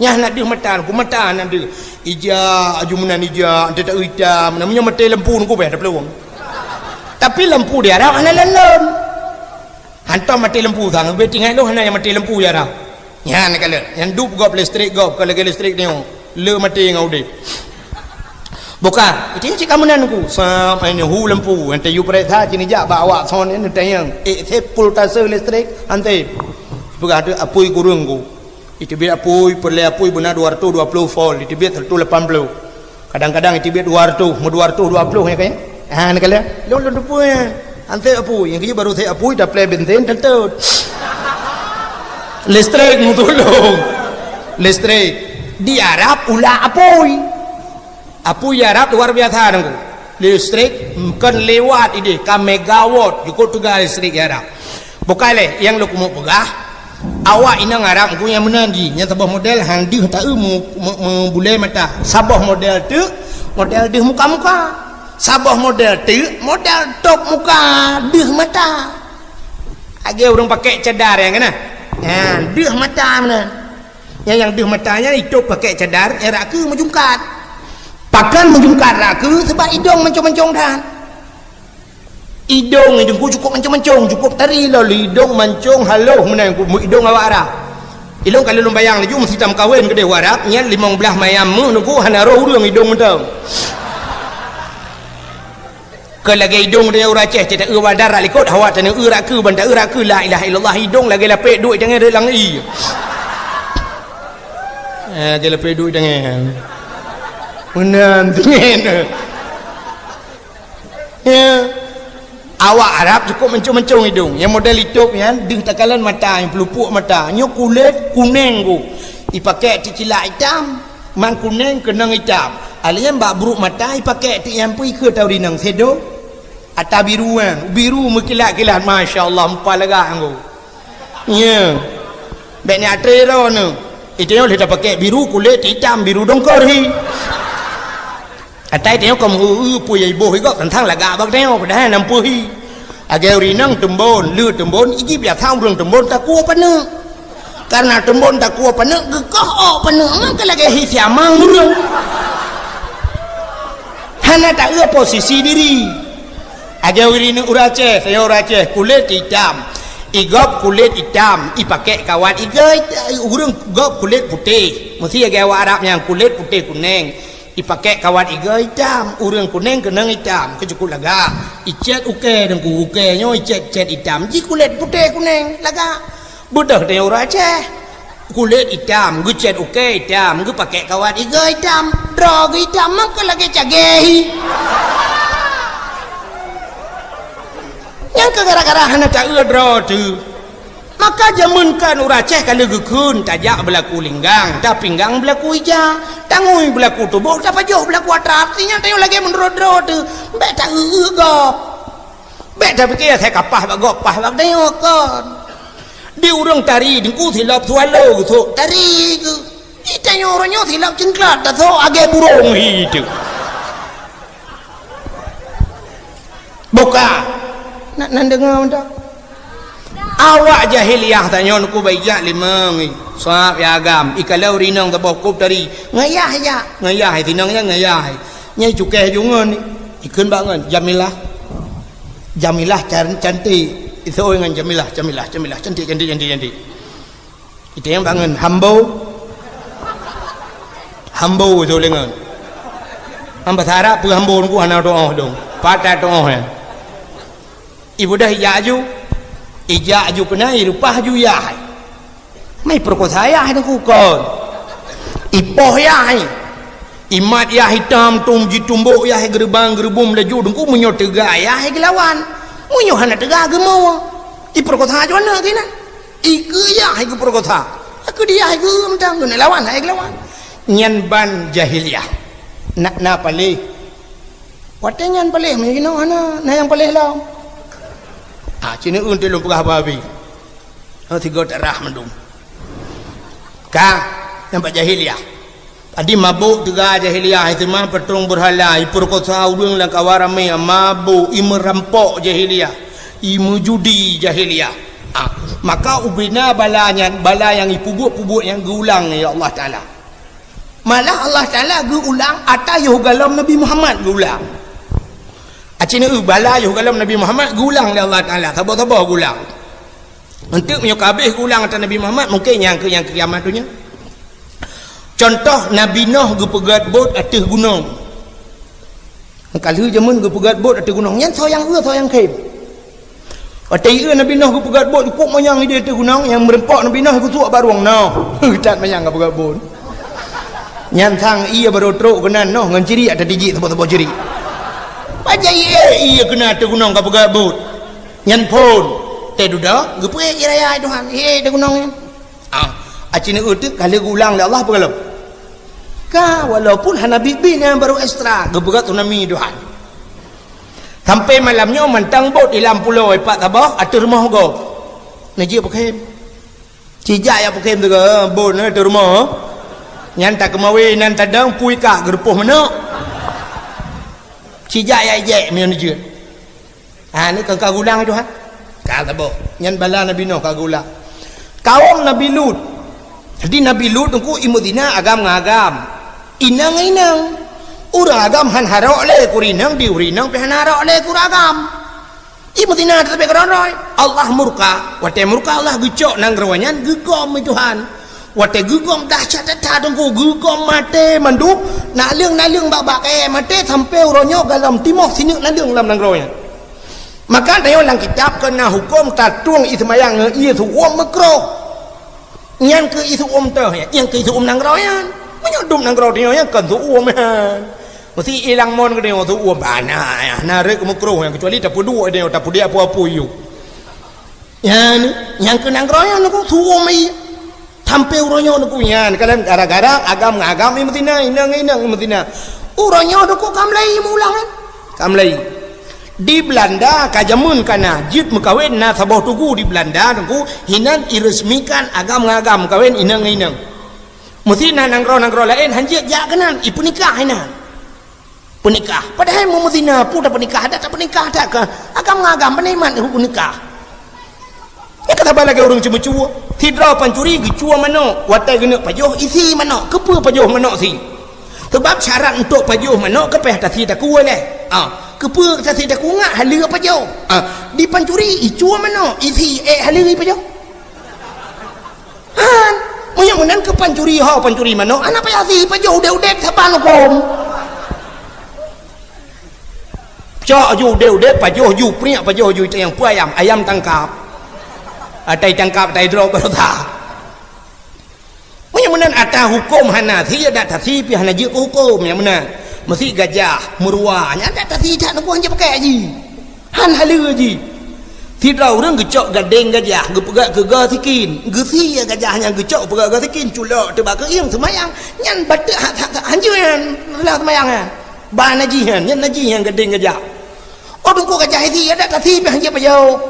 nyah nak dia matan ku matan nak dia ija ajumanan ija ante tak hitam namanya mati lampu ku beh dah peluang tapi lampu dia dah ana lalam hantar mati lampu sang be tinggal lu hana yang mati lampu ya dah nya nak kala yang dup gop listrik gop kalau listrik ni le mati ngau de bukan itu cik kamunan ku sam ini hu lampu ante yu pereta cini jak bawa son ni tayang sepul tase listrik ante bukan ada apui kurung ku itu biar apui perle apui benar 220 volt itu biar 180 kadang-kadang itu biar 200 mau 220 ya kan nak kala lu apui ante apui yang dia baru saya apui dah play bensin tentu listrik mu tolong listrik di Arab ulah apui Arab luar biasa nunggu listrik kan lewat ini ka megawatt cukup tugas listrik Arab bukan le yang lu mau pegah awak inang Arab ku yang menangi yang sabah model handi tak boleh mata sabah model tu model deh muka-muka sabah model tu model top muka deh mata agak orang pakai cadar yang kena deh mata mana yang deh matanya itu pakai cadar raku menjungkat pakan menjungkat raku sebab hidung mencong-mencong dah hidung ku cukup mencong-mencong cukup tari lalu hidung mencong halo menang ku hidung awak Arab hidung kalau lu bayang laju mesti tam kahwin ke dewa Arab nya 15 mayam mu nunggu hana roh urang hidung mentang ke lagi hidung dia ura Aceh tidak ura darah likut awak tanah ura ke benda ura ke la ilaha illallah hidung lagi lapik duit jangan ada lang i lagi lapik duit jangan menan tengin ya awak Arab cukup mencung-mencung hidung yang model hidup kan dia takalan mata yang pelupuk mata nyo kulit kuning ku dipakai cicila hitam mang kuning kenang hitam alian bak buruk mata dipakai ti yang pui ke tau dinang sedo ata biruan biru mekilat-kilat masya-Allah empa lega anggo ya beknya trero no itu yang dia pakai biru kulit hitam biru dongkor hi atai tengok kamu pui ibu higo tentang laga bak tengok dah nam pui agak rinang tembon lu tembon iki biar tahu rung tembon tak kuat pana karena tembon tak kuat pana gekoh pana maka lagi hisiamang rung hana tak ada posisi diri agak rinang urace saya urace kulit hitam igop kulit hitam ipakai kawan igai urang gop kulit putih mesti agak Arab yang kulit putih kuning dipakai kawan iga hitam urang kuning kenang hitam kecukup laga icet uke dan ku uke nyo icet hitam ji kulit putih kuning laga budak dia orang Aceh kulit hitam gu cet uke hitam gu pakai kawan iga hitam drog hitam maka lagi cagehi yang gara-gara hana tak udro tu maka jamunkan orang Aceh kalau gekun tajak berlaku linggang dah pinggang berlaku hijau tangui berlaku tubuh tak pajuh berlaku atrap artinya tengok lagi menrodro tu bek tak gop bek tak fikir saya kapah bak gopah bak tengok kan di urang tari dengku silap swallow tu tari tu kita orangnya silap cengklat tak tahu agak burung itu buka nak dengar tak awak jahiliyah tanya nuku baijak lima sahab ya agam ikalau rinang tabah kup tari ngayah ya ngayah tinangnya ngayah nyai cukai jungan ikun bangun jamilah cantik itu dengan jamilah cantik itu yang bangun hambo itu dengan hamba sarap pu hambo nuku hana doa dong patah doa ibu dah yaju ijak ju kenai rupah ju yah mai perkosa yah tu kon ipoh yah imat yah hitam tum jitumbuk yah gerbang gerbum laju dengku munyo tega yah gelawan munyo hana tega gemau i perkosa ju ana kina iku yah ke perkosa aku dia ke mentang guna lawan hai gelawan nyan ban jahiliyah nak palih watenyan palih mengino ana na yang palih law cina untuk lu pegah babi tiga darah mendung ka nampak jahiliyah adi mabuk juga jahiliyah itu mah petrung berhala perkosa urang lang kawarame mabuk i merampok jahiliyah i mujudi jahiliyah Maka ubina balanya bala yang ipubuk-pubuk yang geulang ya Allah Taala. Malah Allah Taala geulang atas yuh galam Nabi Muhammad geulang. Acina bala yuh galam Nabi Muhammad geulang oleh Allah Taala. Tabah-tabah geulang. Untuk menyok habis geulang atas Nabi Muhammad mungkin yang kiamat tu nya. Contoh Nabi Nuh gepegat bot atas gunung. Kalau zaman gepegat bot atas gunung, yang soyang khair. Atai Nabi Nuh gepegat bot ikut mayang dia atas gunung, yang merempak Nabi Nuh ikut suak baruang Nuh. Tak mayang gepegat bot. Nyantang ia baru teruk kena Nuh ngan ciri ada digit tebak-tebak ciri. Pajai ia kena atas gunung gepegat bot. Nyan pun teh duda gepek raya Tuhan. Atas gunung ni. Acina tu kalau ulang oleh Allah apa kalau? Walaupun Nabi bin yang baru ekstra geberat tsunami Tuhan. Sampai malamnya mentang bot di dalam pulau Pak Tabah atur rumah go. Najib pakai. Cijak ya pakai tu ke bot ni atur rumah. Nyan tak kemawi nan tadang pui ka gerpuh mana. Cijak ya je me najib. Ni kang gulang Tuhan. Ka Tabah. Nyan bala Nabi Nuh ka gulang. Kaum Nabi Lut. Jadi Nabi Lut tu imudina agam-agam. Inang urang agam han harok le kurinang diurinang pe han harok le kuragam imutina tapi keronroy Allah murka wate murka Allah gecok nang rawanyan gegom Tuhan wate gegom dahsyat dah tunggu gegom mate manduk naling babak mate sampai uronyo galam timoh sini naling lam nang rawanyan maka dayo lang kitab kena hukum tatung ismayang ieu uom makruh nyan ke isu teh yang ke isu nang rawanyan menyodum nang rau dia yang kan tu uam mesti hilang mon ke dia tu uam bana ya narik makruh yang kecuali tak dua dia tak dia apa-apa you ya yang ke nang rau yang tu uam ai sampai uronyo tu yan kadang gara-gara agam imtina inang imtina uronyo tu kamlai mulang kamlai di Belanda kajamun kana jid mekawin na sabah tugu di Belanda tu hinan iresmikan agam kawin inang mesti nang ro lain hanjek ja kenan ipu nikah hina penikah padahal mu mudina pu dah penikah ada tak penikah tak ke agam peneman hu nikah ya kata bala ke urang cuma-cuma tidra pancuri gicua mano watai gena pajoh isi mano kepa pajoh mano si sebab syarat untuk pajoh mano kepeh tasi tak kuat leh kepa tasi tak ngak halia pajoh di pancuri icua mano isi halia pajoh Munya menan ke pancuri mano anak payasi pajoh udah saban hukum cok ju udah pajoh ju priak pajoh ju yang pu ayam tangkap atai tangkap tai dro berota munya menan ata hukum hana si ada tasi pi hana je hukum yang menan mesti gajah murwa nya ada tasi tak nak hanya pakai aji han halu aji tidak orang gecok gadeng gajah gepegak ke gasikin gesi gajahnya gecok pegak gasikin culak tebak ke iang semayang nyan batek hanjuan lah semayang ba najihan nyan najihan gadeng gajah dengku gajah ini ada kasi hanjia pajau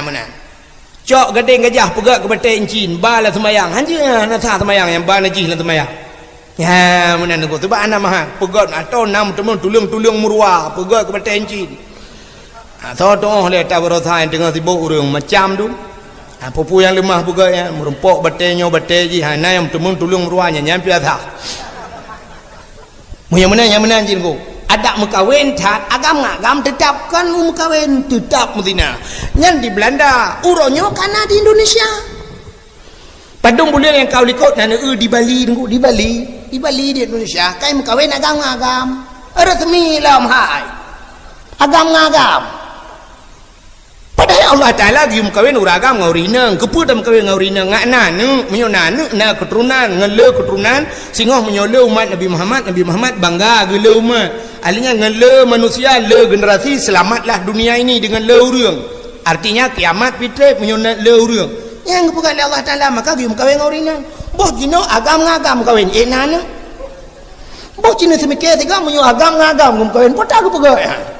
mana cok gadeng gajah pegak ke batek encin ba lah semayang hanjia nasa semayang yang ba najih lah semayang mana dengku sebab anak mah pegak atau nam temen tulung murwa pegak ke batek encin Tolong le tak berosain dengan sibuk urang macam tu. Pupu yang lemah juga ya, merempok batenya bateji hana yang tulung ruanya nyampi ada. Yang mana anjing ko. Ada mekawin tat agam tetapkan mekawin tetap mutina. Nyan di Belanda, uronyo kana di Indonesia. Padung bulan yang kau likut nana di Bali tunggu di Bali di Indonesia. Kai mekawin agam. Resmi lam hai. Agam. Padahal Allah Ta'ala gium kawin uragam ngaurinang keputam kawin ngaurinang ngak nanu menyonanu na keturunan ngele keturunan singoh menyole umat Nabi Muhammad bangga gele umat alinya ngele manusia le generasi selamatlah dunia ini dengan le urang artinya kiamat fitrah menyona le urang yang bukan Allah Ta'ala maka gium kawin ngaurinang boh jino agam ngagam kawin nanu boh jino semikir tiga menyo agam ngagam gum kawin potah ke pegawai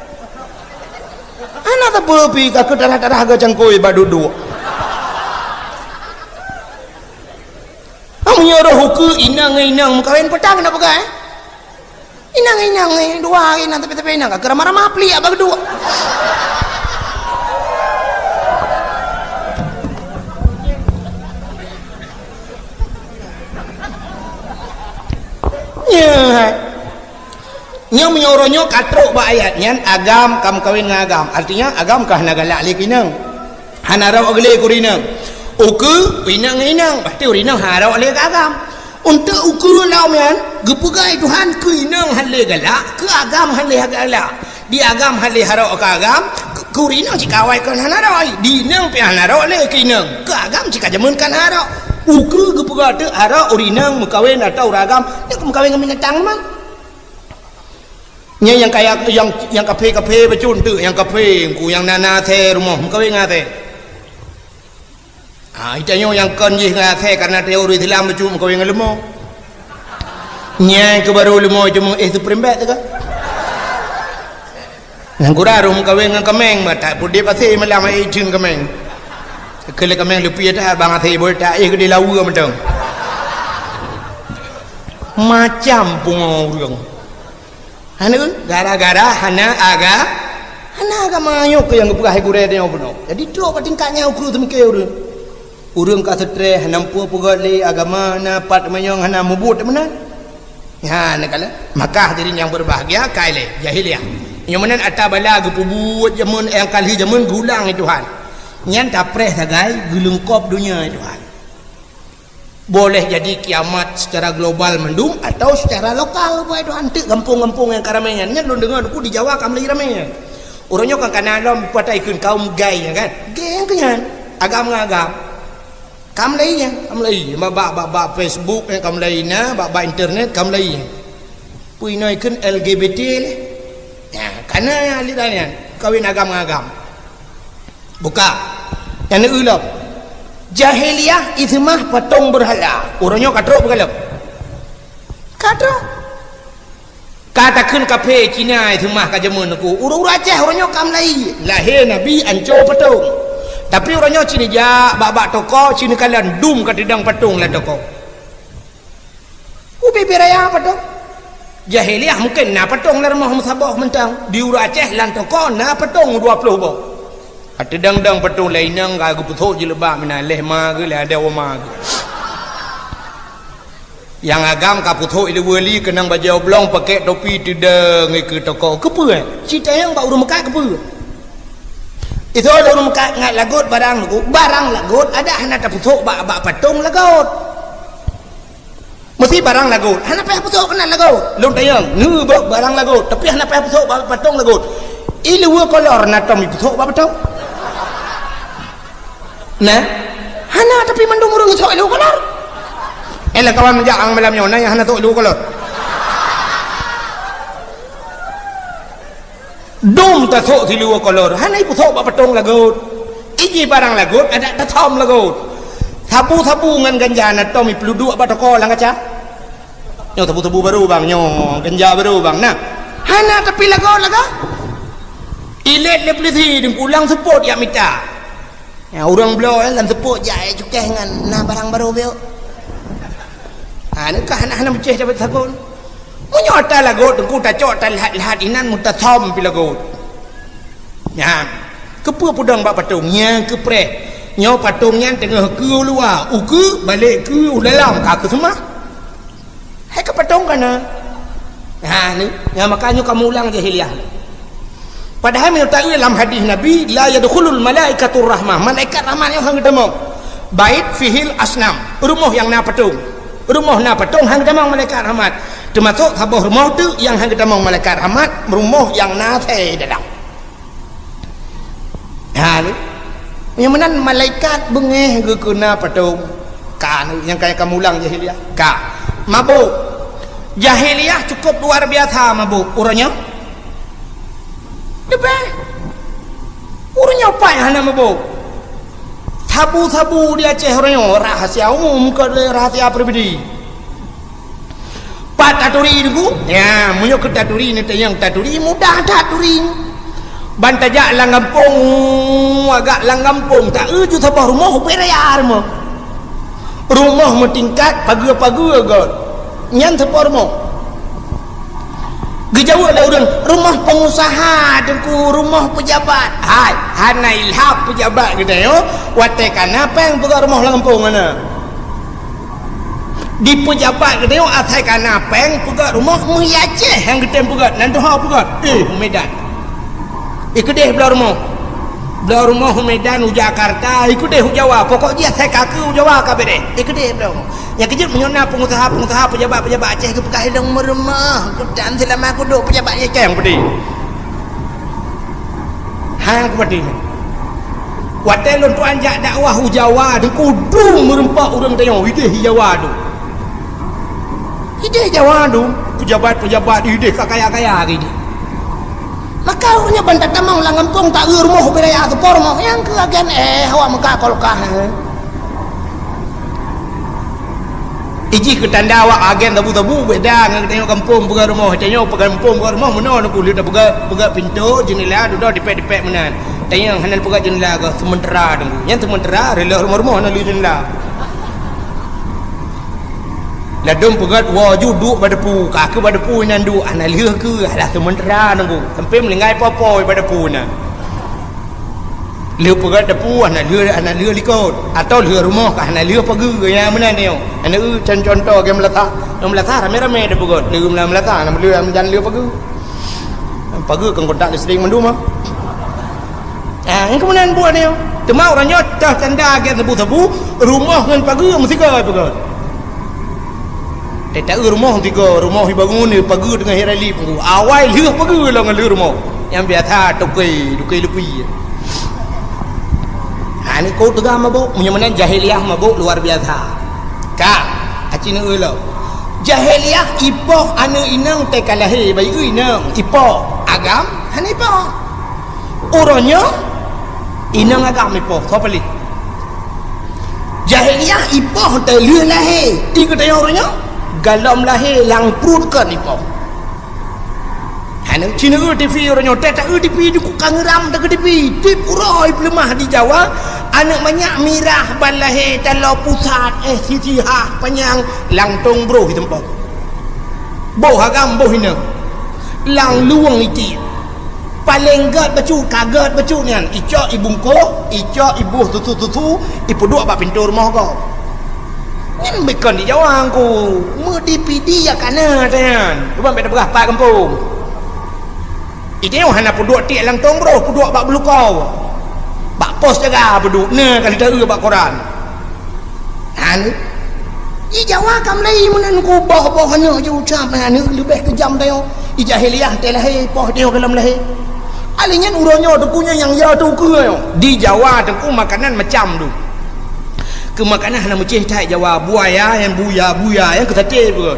anak tak berpi ke darah-darah ke cangkui badudu menyuruh hukum inang mengkawin petang kenapa kan inang dua inang tapi inang ke ramah-ramah peli apa kedua nya menyoronyo katruk ba ayat nyan agam kam kawin ngagam artinya agam kah nagalak li kinang hanarau agle kurinang uku pinang inang pasti urinang harau le agam untuk ukur lau men gepegai Tuhan ke inang hale galak ke agam hale galak di agam hale harau ke agam kurinang cikawai kan hanarau di inang pi hanarau le kinang ke agam cikajamun kan harau ukur gepegai tu harau urinang mukawin atau ragam ni mukawin ngamin tang mang nya yang kayak yang kafe bacun tu yang kafe ku yang nana the rumah mukawin ngate itanyo yang kon je ngate karena teori Islam bacun mukawin ngalemo nya ke baru lemo cuma tu prembet tu ka nang kura rum mukawin ngang kameng mata pudi pasti malam ai jing kameng kele kameng lepi dah bang ate boleh tak ke di lawa mentang macam pungurung hana gara-gara hana agama yo ke yang gepegah gure dia puno jadi tu apa tingkatnya ukru temike urang ka setre hanampu pegale agama na pat mayong hana mubut mana ya nakala maka hadirin yang berbahagia kaile jahiliyah yang mana atabala gepubut jamun yang kali jamun gulang Tuhan nyan tapreh sagai gelengkop dunia Tuhan boleh jadi kiamat secara global mendung atau secara lokal boy Tuhan tu kampung-kampung yang karamengan nya lu dengar aku di Jawa kamlai ramai orangnya kan kanalom patai kun kaum gay kan gay kan agam-agam kamlai bab Facebook kamlai na bab internet kamlai puinoi kun LGBT ya kana aliran kawin agam-agam buka yang ulap jahiliyah itu mah patung berhala orangnya katrok berhala katrok katakan kafe Cina itu mah kajamun aku urang Aceh orangnya kamlai lahir Nabi anco patung tapi orangnya Cina ja babak toko Cina kalian dum katidang patung lah toko ubi biraya patung jahiliyah mungkin na patung lah rumah musabah mentang di urang Aceh lan toko na patung 20 bo ada dang patung lainang aku putuk je lebah mina lehma ke lah ada wama ke yang agam ka putuk ilu wali kenang baju oblong pakai topi tidak ke toko kepa cerita yang bak urang Mekah kepa itu ada urang Mekah ngat lagut barang lagut ada hana ta putuk bak patung lagut mesti barang lagut hana payah putuk kena lagut lung tayang nu barang lagut tapi hana payah putuk bak patung lagut ilu kolor na tom putuk bak patung nah hana tapi mandung urang sok ilu kolor elah kawan menjaang malam nyo na yang hana tok ilu kolor dum ta sok ilu kolor hana ipu sok bak patung lagut iji barang lagut ada ta thom lagut sabu ngan ganja na tom ipu dua bak toko lang kaca nyo sabu baru bang nyo ganja baru bang nah hana tapi lagut ilet le polisi ding pulang support ya mita ya orang belau dalam tepuk jai cukai dengan nah barang baru beo nak hana beceh dapat sakun menyota lagut ku ta cok ta lihat inan muta thom pi lagut ya kepa pudang bak patungnya kepreh nyo patungnya tengah ke luar uku balik ke dalam ka ke semua hai ke patung kana ni ya makanya kamu ulang jahiliyah padahal mengetahui dalam hadis Nabi la yadkhulul malaikatur rahmah malaikat rahmat yang hang ketemu bait fihil asnam rumah yang na patung hang ketemu malaikat rahmat termasuk sebuah rumah tu yang hang ketemu malaikat rahmat rumah yang na the dalam ni yang mana malaikat bengeh ke kena patung kan yang kayak kamu ulang jahiliyah mabuk jahiliyah cukup luar biasa mabuk orangnya lebih urangnya apa yang hana mabuk sabu dia Aceh orangnya rahasia umum ke rahasia pribadi pat taturi itu ya munyo ke taturi ni yang taturi mudah taturi bantajak langampung agak langampung tak uju sabah rumah berayar rumah tingkat pagi-pagi agak nyan sabah rumah gejauh lah orang rumah pengusaha dengku rumah pejabat hana ilham pejabat kita yo watekan apa yang buka rumah lampung mana di pejabat dia atai kana peng pegat rumah meyaceh hang gedem pegat nan doha pegat Medan ikudeh belah rumah Medan Jakarta ikudeh Jawa pokok dia atai kaki Jawa kabeh deh ikudeh belah rumah yang kejut menyona pengusaha pejabat Aceh ke pekai dong meremah kedan selama aku duk pejabat Aceh yang pedih hang pedih watai lon tu anjak dakwah Jawa di kudung merempak orang tengok ideh Jawa tu ide Jawa tu pejabat ide kaya gini maka punya bantat tamang lang kampung tak rumah beraya ke pormo yang ke agen awak muka kolkah iji ke tanda awak agen tabu beda dengan tengok kampung buka rumah tengok kampung buka rumah mana nak kulit buka pintu jendela duduk dipek menan tengok hanal buka jendela ke sementara tu yang sementara rela rumah nak lu jendela ladum pegat waju duk badepu kaki badepu nan duk ana lieu ke alah sementara nunggu sampai melingai popoi badepu na lieu pegat depu ana lieu likot atau lieu rumah ka ana lieu pagi ya mana neo ana contoh ke melata rame-rame de pegat lieu melata nama lieu menjan lieu pagi kan kontak listrik mendu mah yang kemudian buat neo temau orang nyotah tanda ke tebu rumah ngan pagi mesti ke pegat tak rumah rumah bangun ni pagi dengan hirali pun awal liu pagi lah dengan rumah yang biasa tukai lupi ni kau tegak mabuk menyamanan jahiliah mabuk luar biasa kak acina ulo jahiliah ipoh anu inang tekalahi bayi inang ipoh agam han ipoh orangnya inang agam ipoh siapa li jahiliah ipoh terlihat lahir ikut orangnya galam lahir lang perut kan ipoh hanang cina TV orang nyotek tak TV di kangeram tak TV tip uroi pelemah di Jawa anak banyak mirah ban lahir talau pusat sisi panjang langtong bro di tempat boh agam boh hina lang luang iti paling gat kagat bacu nian icok ibungko icok ibu tutu ipu dua bak pintu rumah kau yang bekon di Jawa aku mu DPD ya kana tan bukan beda berapa kampung ide hana puduk tik lang tong bro puduk bak belukau bak pos jaga puduk ne kali dah bak koran han di Jawa kam lai munan ku boh-bohnya je ucap han lebih kejam tayo i jahiliah telah poh dia dalam lahir alinya uronyo tu punya yang ya tu ke di Jawa tu makanan macam tu ke makanan hana macam tai Jawa buaya yang buya yang ketate berat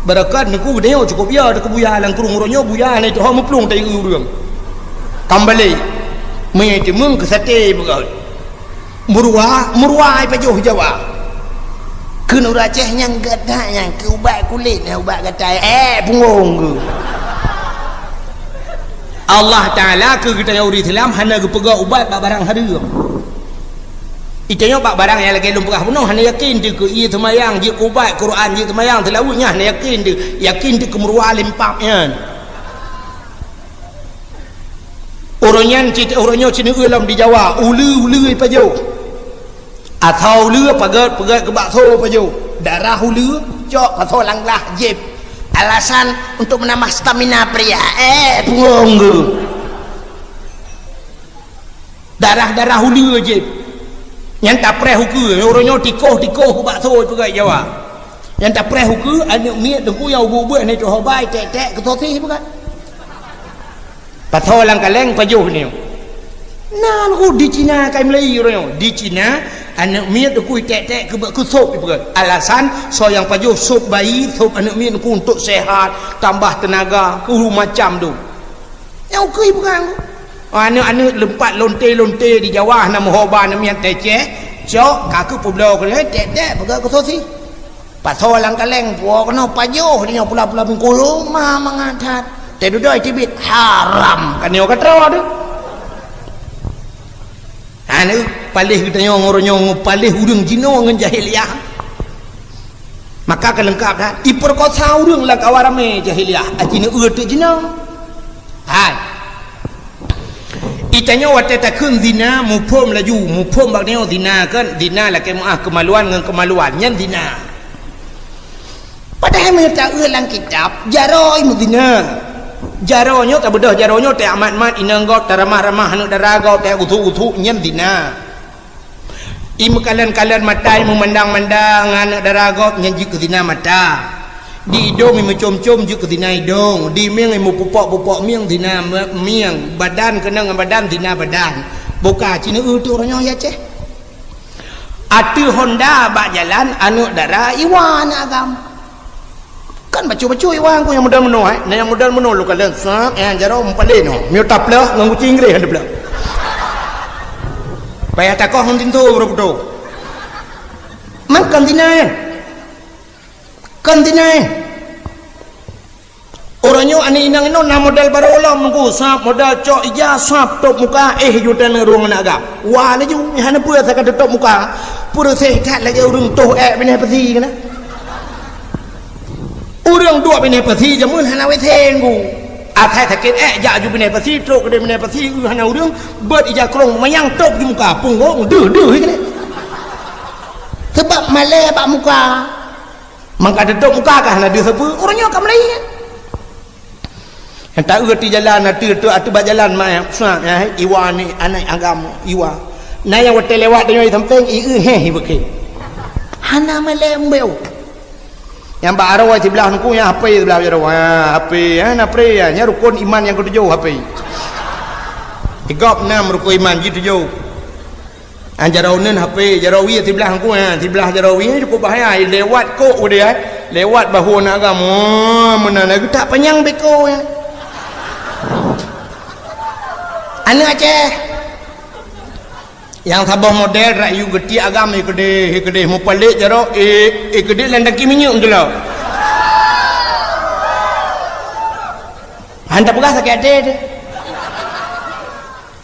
barakat niku dia cukup ya de buya lang kurung uronyo buya ni tu ha muplung tai urang kambali me ti mung kesate berat murwai pajuh Jawa ke nur Aceh yang gadah yang ke ubat kulit ubat gatai punggung ke Allah Ta'ala ke kita yuri Islam hana ke pegak ubat bak barang haram itanya bak barang yang lagi lumpah penuh hana yakin dia ke ia temayang dia ke ubat Quran dia temayang telawunya hana yakin dia kemurwah limpapnya orangnya cina ulam di Jawa ulu pajo atau ulu pagat ke bakso pajo darah ulu cok atau langlah jeb alasan untuk menambah stamina pria punggung ke darah hulu je yang tak preh huku orangnya tikoh bakso juga Jawa yang tak preh huku anak miat dengku yang ubuk-ubuk ni tu hobai tek-tek ketotih bukan patho lang kaleng pajuh ni nah lu di Cina kai Melayu orangnya di Cina anak miat dengku tek-tek ke sup bukan alasan so yang pajuh sup bayi sup anak miat dengku untuk sehat tambah tenaga macam tu yang ukui bukan anak lempat lonte di Jawa nama hoba nama yang tecek cok kaku pula kena tek pegang ke sosi pasal lang kaleng puak kena pajuh dia pula mengkulung mah mengadat tedudoi tibit haram kan yo katra tu anu palih kita nyong palih urang jino ngan jahiliah maka kelengkap dah diperkosa urang lah kawarame jahiliah ajina tu jino hai itanya wate takun zina mupom laju mupom bak neo zina kan zina la kemaluan dengan kemaluan nyan zina Padahal menyerta ulang kitab jaroi Madinah. Jaronyo tak bedah jaronyo tak amat-amat inanggot tak ramah-ramah anak daragau tak utuh-utuh nyen dina. Imu kalian matai memandang-mandang anak daragau nyen jik dina mata. Di hidung imu com-com jik dina hidung. Di miang imu pupok-pupok miang dina miang. Badan kena dengan badan dina badan. Buka cina tu orangnya ya ceh. Atu Honda bak jalan anak darah iwan agam. Kan bacu-bacu iwan ku yang mudah meno yang mudah meno lu kalian sak jaro empale no miu taplah nang kucing inggris ada pula payah takoh hon tintu bro man kantinai orangnya ani inang ino na modal baru ulam nunggu sap modal cok ija sap top muka jutan ruang naga wah ni ju hana pura sakat top muka pura sehat lagi urung toh bini peti kana urang dua bini peti jamun hana we tenggu akai sakit ja ju bini peti trok de bini peti hana urang bet ija krong mayang top di muka punggo deuh kana sebab male bak muka mangka de top muka kah hana dia sepu orangnya kam lai yang tak erti jalan atu bak jalan mai iwa ni anak agam iwa na yang hotel lewat dengan samping beke hana male mbeu yang bak arwah sebelah nku yang HP sebelah arwah HP na pre nya rukun iman yang ketujuh HP 36 rukun iman gitu jo anjarau nen HP jarawi sebelah nku sebelah jarawi cukup bahaya lewat kok dia lewat bahu nak agam menana tak panjang beko anak Aceh yang sabah model rayu geti agam ikede mu pelik jaro ikede landaki minyak jelah anda pegah sakit ade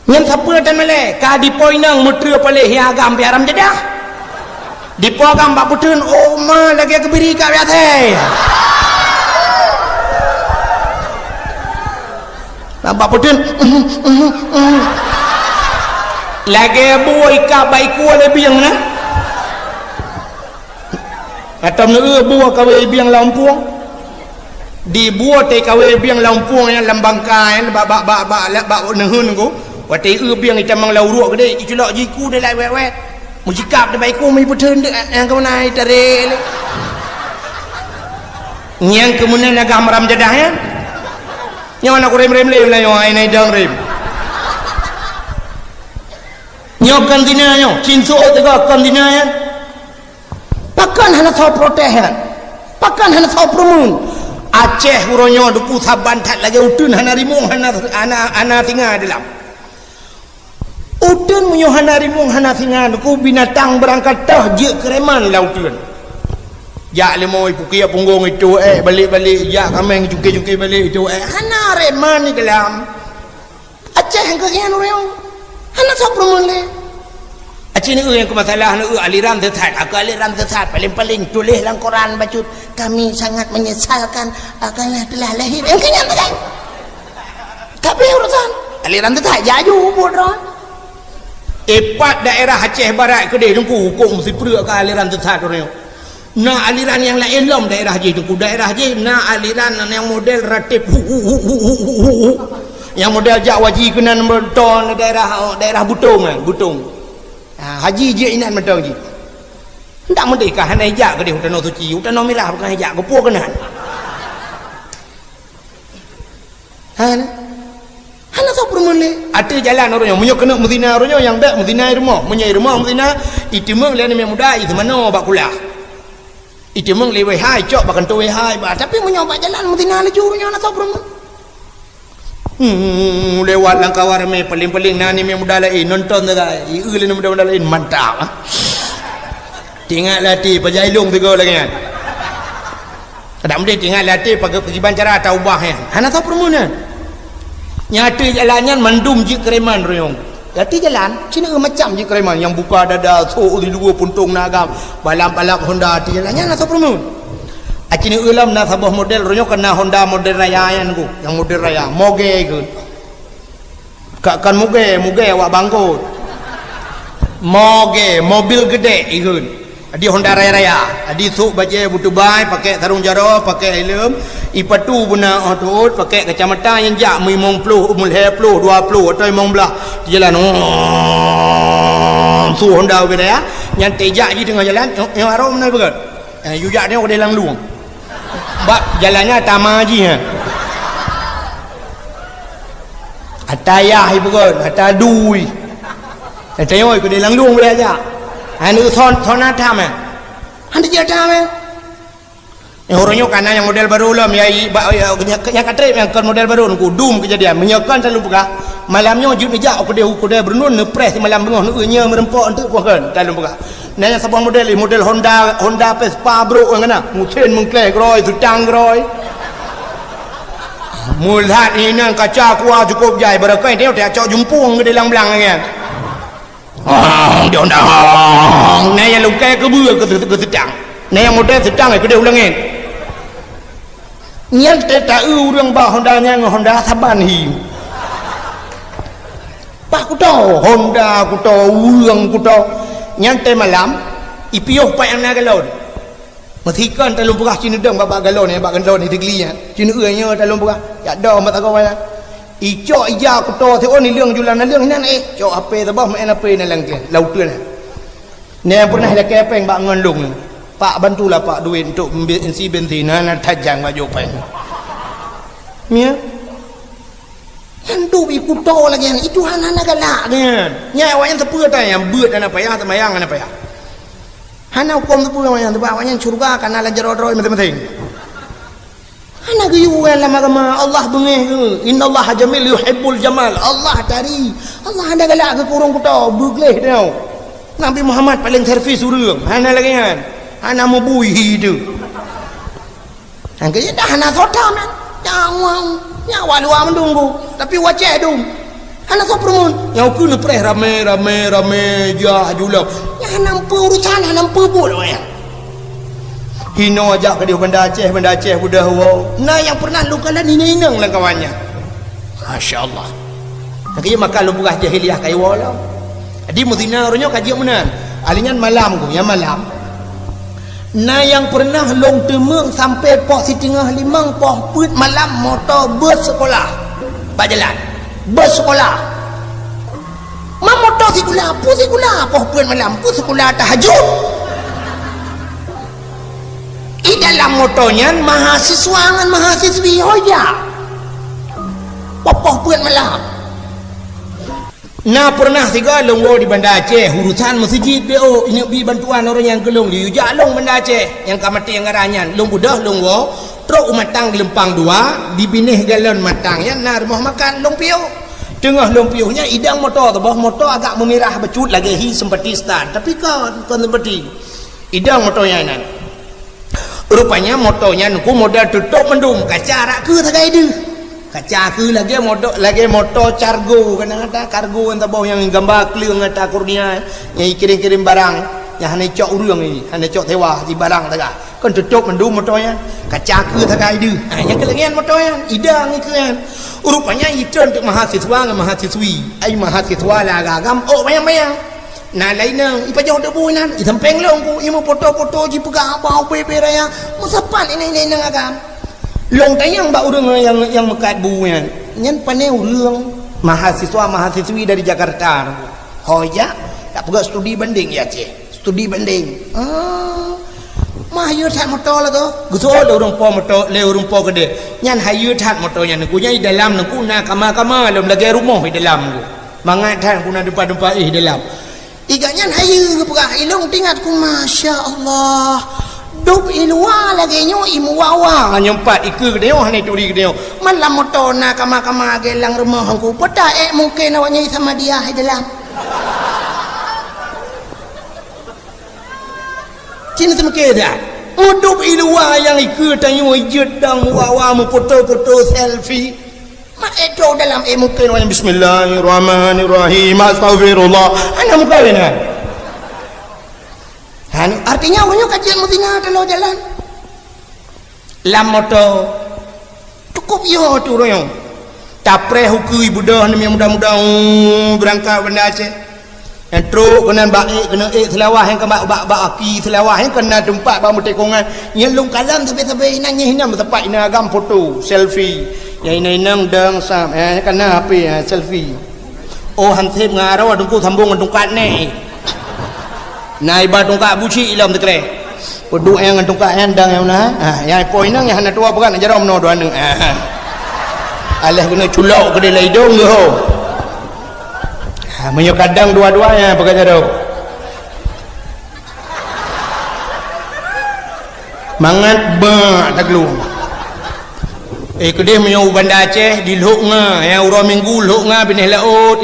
nyam siapa tan male ka di poinang mutra pelik hi agam biaram jedah di po agam bak putun oh ma lagi kebiri ka biasa nampak putun lagi buai ka baiku lebih yang mana atau buah kawai biang Lampung dibuat teh kawai biang Lampung yang lambangka yang bak nehun ku watai biang itamang lauruk gede iculok jiku de lai wet mujikap de baiku mai putun de yang kau nai tare nyang kemudian agam ram jadah ya nyawa nak rem le lah nyawa ini dang rem nyawa kantina nyawa cinsu tega kantina ya pakan hana tau protes pakan hana tau promun Aceh uronyo duku saban tak lagi utun hana rimung hana tinggal dalam utun munyo hana rimung hana tinggal duku binatang berangkat tah je kereman lautun ya lemoi pukia punggung itu balik-balik ya kameng cuki-cuki balik itu hana reman ni dalam Aceh yang kekian orang hana sapromun le Aceh ni yang masalah ni aliran sesat aliran sesat paling-paling tulis dalam Quran bacut kami sangat menyesalkan akanlah telah lahir yang kenyan kan tak boleh urusan aliran sesat jaju bodoh epat daerah Aceh Barat kedai tunggu hukum mesti perlu ke aliran sesat orang na aliran yang lain lom daerah je tu daerah je na aliran yang model ratib yang model jakwaji kena beton daerah butung haji je inan betul je ndak merdeka hana hijak ke dia hutan suci hutan merah bukan hijak ke puak kena hana so permule ada jalan orangnya munyo kena Madinah orangnya yang dak Madinah rumah Madinah itu meng le ni muda itu mana bak kulah itu meng le hai cok bahkan tu hai tapi menyoba jalan Madinah le jurunya na so permule lewat langkawar me paling-paling nani me muda lain nonton dah le muda lain mantap tinggal latih pajailung tiga lagi kan tak mesti tinggal latih pakai perjiban cara taubah kan hana so permule nyata jalannya mendum je kereman royong jadi jalan sini macam je kereman yang buka dada so di dua puntung nagam balap-balap Honda di jalannya na sopromun acini ulam na sabah model royong kena Honda model raya yang ku yang model raya moge ke kan moge awak bangkut moge mobil gede ikut Adi Honda raya-raya, adi sok baca butuh bai, pakai sarung jara, pakai helm, ipatu buna otut, pakai kacamata yang jak mimong puluh, umul he puluh, 20 atau mong belah. Jalan su Honda raya, yang tejak di tengah jalan, yang arom mana begat? Yujak dia kau delang luang. Bak jalannya tamaji ha. Atayah ibu kan, atadui. Atayah kau delang luang boleh aja. Anu thon ada mah. Anda jadi mah. Yang orangnya kanan yang model baru lah, yang katrip yang kan model baru, aku dum kejadian, menyakan selalu buka. Malamnya jut meja, aku dia bernun nepres malam bengah, nunya merempok untuk bukan dalam buka. Nanya sebuah model Honda Vespa bro, yang mana? Mucin mengklek roy, sutang roy. Mulat ini nang kaca kuah cukup jai, berakai dia cok jumpung ke dalam belang kan. Dia undang. Nah yang lukai ke buah ke sedang. Nah yang model sedang ke dia ulangin. Nyal tak urang bah Hondanya Honda Saban hi. Pak ku tahu Honda ku tahu urang ku tahu. Nyal malam ipiuh pak yang nagalon. Matikan dalam beras cina deng bab galon ni bab galon ni tegelinya. Cina eunya dalam beras. Ya dah mat kau ya. Icok ija ku to theo ni leung julan leung nan cok ape tabah main ape nan langke laut tu nah. Ni pernah ada kepeng bak ngandung. Pak bantulah pak duit untuk isi bensin nan tajang baju pen. Mia. Hantu bi ku to lagi itu hanana galak ni. Nya awak yang tepuk tak yang beut dan apa ya semayang apa ya. Hana hukum tepuk yang tebak awak yang surga kana la jero-jero penting. Ana guyuan lama-lama Allah bengih Inna Allah jamil yuhibbul jamal. Allah tari Allah ada galak ke kurung kuta begleh dia. Nabi Muhammad paling servis urang. Hana lagi kan. Hana mubui tu. Angkanya dah hana sota man. Jangan nyawa luar mendunggu tapi wajah dum. Hana so permun. Yang ku nepres rame jah julau. Ya nampu urusan nampu bol ya. Hino ajak ke dia benda Aceh budah wow. Nah yang pernah lu kalah ni inang lah kawannya. Masya-Allah. Akhirnya makan lu buah jahiliah kai wala. Adi mudina orangnya kaji mana? Alingan malam ku, yang malam. Nah yang pernah long temeng sampai pok setengah 5 pok put malam motor bus sekolah. Pak jalan. Bus sekolah. Motor sekolah, pok put malam put sekolah tahajud. Di dalam motornya mahasiswa dengan mahasiswi hoja popoh puan malam. Nah pernah tiga longgo di Banda Aceh urusan masjid BO ini bi bantuan orang yang gelong di jalong Banda Aceh yang kamati yang garanyan long budah longgo truk matang lempang 2 dibinih galon matangnya nah rumah makan long pio tengah long pionya idang motor tu bawah motor agak memirah becut lagi hi seperti start tapi kan seperti idang motornya nan. Rupanya motornya nuku modal tutup mendung kaca rak ke tagai dia kaca ke lagi motor cargo kadang-kadang kargo yang tabah yang gambar keliung kata kurnia yang kirim-kirim barang yang hanya cok urang ni hanya cok tewa di barang taga kan tutup mendung motornya kaca ke tagai dia yang kelengian motornya idang ni kan rupanya itu untuk mahasiswa dengan mahasiswi ai mahasiswa lah agam oh bayang-bayang nah lainnya ipa jauh debu nan isampeng long ku imu foto-foto ji pegang bau pepe raya musapan ini nang agam long tayang ba urang yang mekat bunya nyen pane urang mahasiswa-mahasiswi dari Jakarta hoja tak pegak studi banding ya Aceh studi banding mah hayu that motor lah tu gusol urang po motor le urang po gede nyan hayu that motornya ku nya di dalam ku na kama-kama dalam lagi rumah di dalam ku mangat that ku na depan-depan dalam iganya hayu pegah ilung tingat ku Masya Allah duk ilwa lagi nyo imu wawa nyempat ikut dia hanya turi dia malam motor na kama-kama gelang rumah aku peta mungkin awaknya sama dia di dalam cina semake dah duk ilwa yang ikut tanyo jedang wawa mu foto-foto selfie mak itu dalam mungkin wanya bismillahirrahmanirrahim astagfirullah hanya muka ni artinya awaknya kajian mutina dalam jalan lam motor cukup yo tu royong tapre hukui budah ni yang mudah-mudah berangkat Banda Aceh yang truk kena baik kena selawah yang kebak aki selawah yang kena tempat bang tekongan yang lung kalam tapi inang hinam tempat ina agam foto selfie yang inang dang sam kena apa selfie oh hansip ngarau dungku sambung dungkat ni nai ba dungkat buci ilam tekre peduk yang dungkat yang dang yang nah yang poin nang yang tua bukan ajaran no doan nang alah kena culok ke dalam hidung tu menyo kadang dua-duanya pakai jaro mangat ba taglu kedih menyo Banda Aceh di luk nga yang urang minggu luk nga benih laut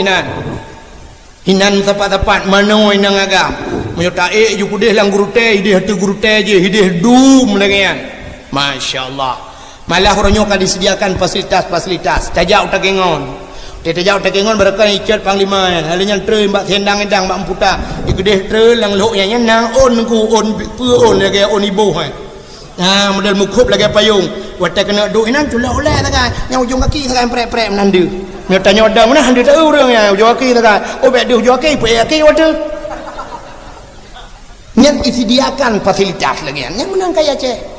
hinan tepat-tepat manoi nang agam menyo taik ju kudih lang guru teh hidih tu guru teh je hidih dum lagian masyaallah malah orangnya akan disediakan fasilitas tajau tagengon tajau tagengon berkan icat panglima halinya trei mbak sendang endang mbak emputa ikudeh trei lang lok yang nang on ku on pu on lagi on ibu nah model mukup lagi payung wata kena duk inan tula oleh takan yang ujung kaki takan prep nandu nya tanya ada mana handu tahu urang ya ujung kaki takan oh bek ujung kaki pe kaki wata yang disediakan fasilitas lagi yang menang kaya Aceh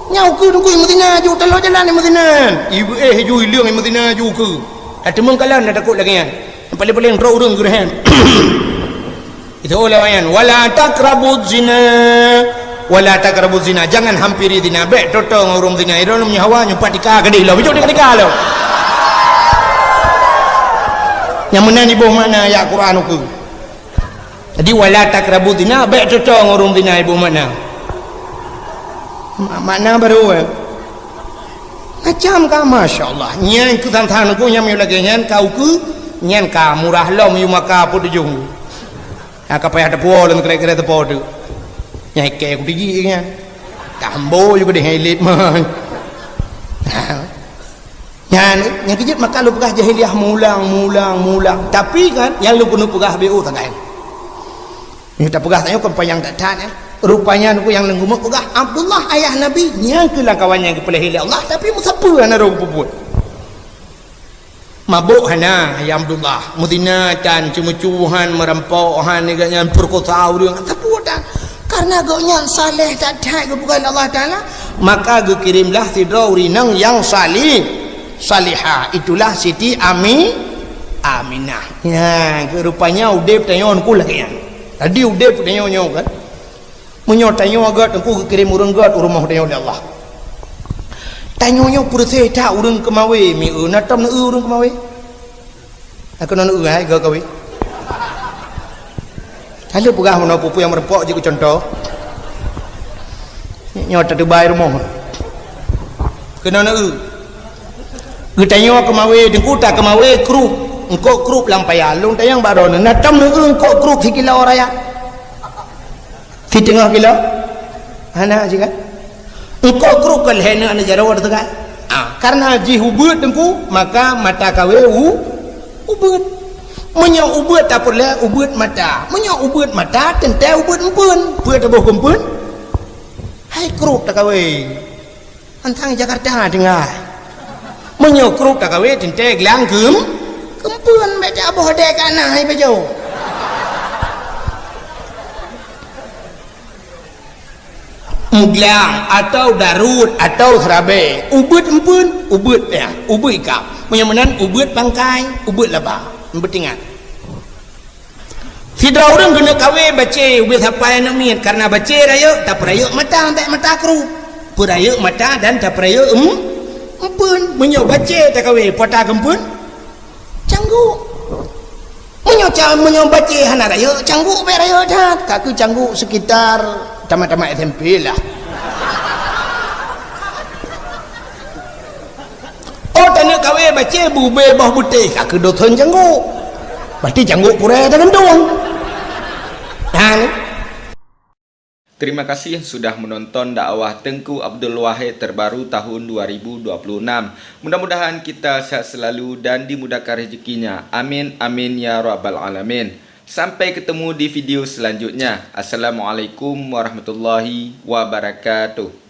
nyau ke tunggu Madinah ju telo jalan di Madinah ibu ju ilang di Madinah ju ke ada mengkalan ada takut lagi kan paling-paling urang gerahan itu oleh wayan wala taqrabuz zina jangan hampiri zina bek totong urang zina irang nyawa nyumpat dika gede lo bijuk dika lo yang mana ni boh mana ayat Quran ku jadi wala taqrabuz zina bek totong urang zina ibu mana makna baru macam ka masyaallah nyen ku tang ku nyam lagi nyen kau ku nyen ka murah lom yu maka pu dujung ka payah de po lan kira-kira de po tu nyai ke ku digi nya tambo yu de helit mah nyan nya kijit maka lu pegah jahiliah mulang tapi kan yang lu kunu pegah BU tangan ni tak pegah tanya kan payang tak tan rupanya aku yang lenggumuk pegah Abdullah ayah Nabi yang kelah kawannya kepelih Allah tapi musapa ana ro puput mabuk hana ya Abdullah mudinatan cemucuhan merampauhan dengan perkosa urang tapi dah karena gaunya saleh tak ada bukan Allah Taala maka ge kirimlah sidrauri nang yang salihah itulah Siti Aminah ya rupanya udep tanyon ku lagi ya tadi udep tanyon kan menyo tanyo agat aku kirim urang gat rumah tanyo oleh Allah tanyonyo purse ta urang kemawe mi natam na urang kemawe aku non hai ga kawe kalau pegah mana pupu yang merepok je ku contoh nyo tak dubai rumah kena na tanyo kemawe dengku tak kemawe kru engko kru lampaya long tayang baron natam na engko kru sikila oraya di tengah kilo anak juga engkau kerukal hena anak jarawat tu kan karena ji hubut engkau maka mata kawe ubut menyo ubut tak pula ubut mata menyo ubut mata tente ubut empun pue tabuh kumpun hai keruk tak kawe antang Jakarta dengar menyo keruk tak kawe tente gelang kempun baca aboh dek anak hai bajau muglang atau darut atau serabe ubut empun ubut ya ubut ikap menyamanan ubut bangkai ubut labah betingat sidra orang kena kawe baca ubut sampai nak miat karena baca raya tak peraya mata tak mata kru peraya mata dan tak peraya empun menyo baca tak kawe pota kempun canggu menyo baca hana raya canggu be raya dah kaku canggu sekitar tamat-tamat SMP lah oh tanya kawe baca bube bah putih kak dosen janggu berarti janggu pura dan dong Terima kasih sudah menonton dakwah Tengku Abdul Wahid terbaru tahun 2026. Mudah-mudahan kita sehat selalu dan dimudahkan rezekinya. Amin amin ya rabbal alamin. Sampai ketemu di video selanjutnya. Assalamualaikum warahmatullahi wabarakatuh.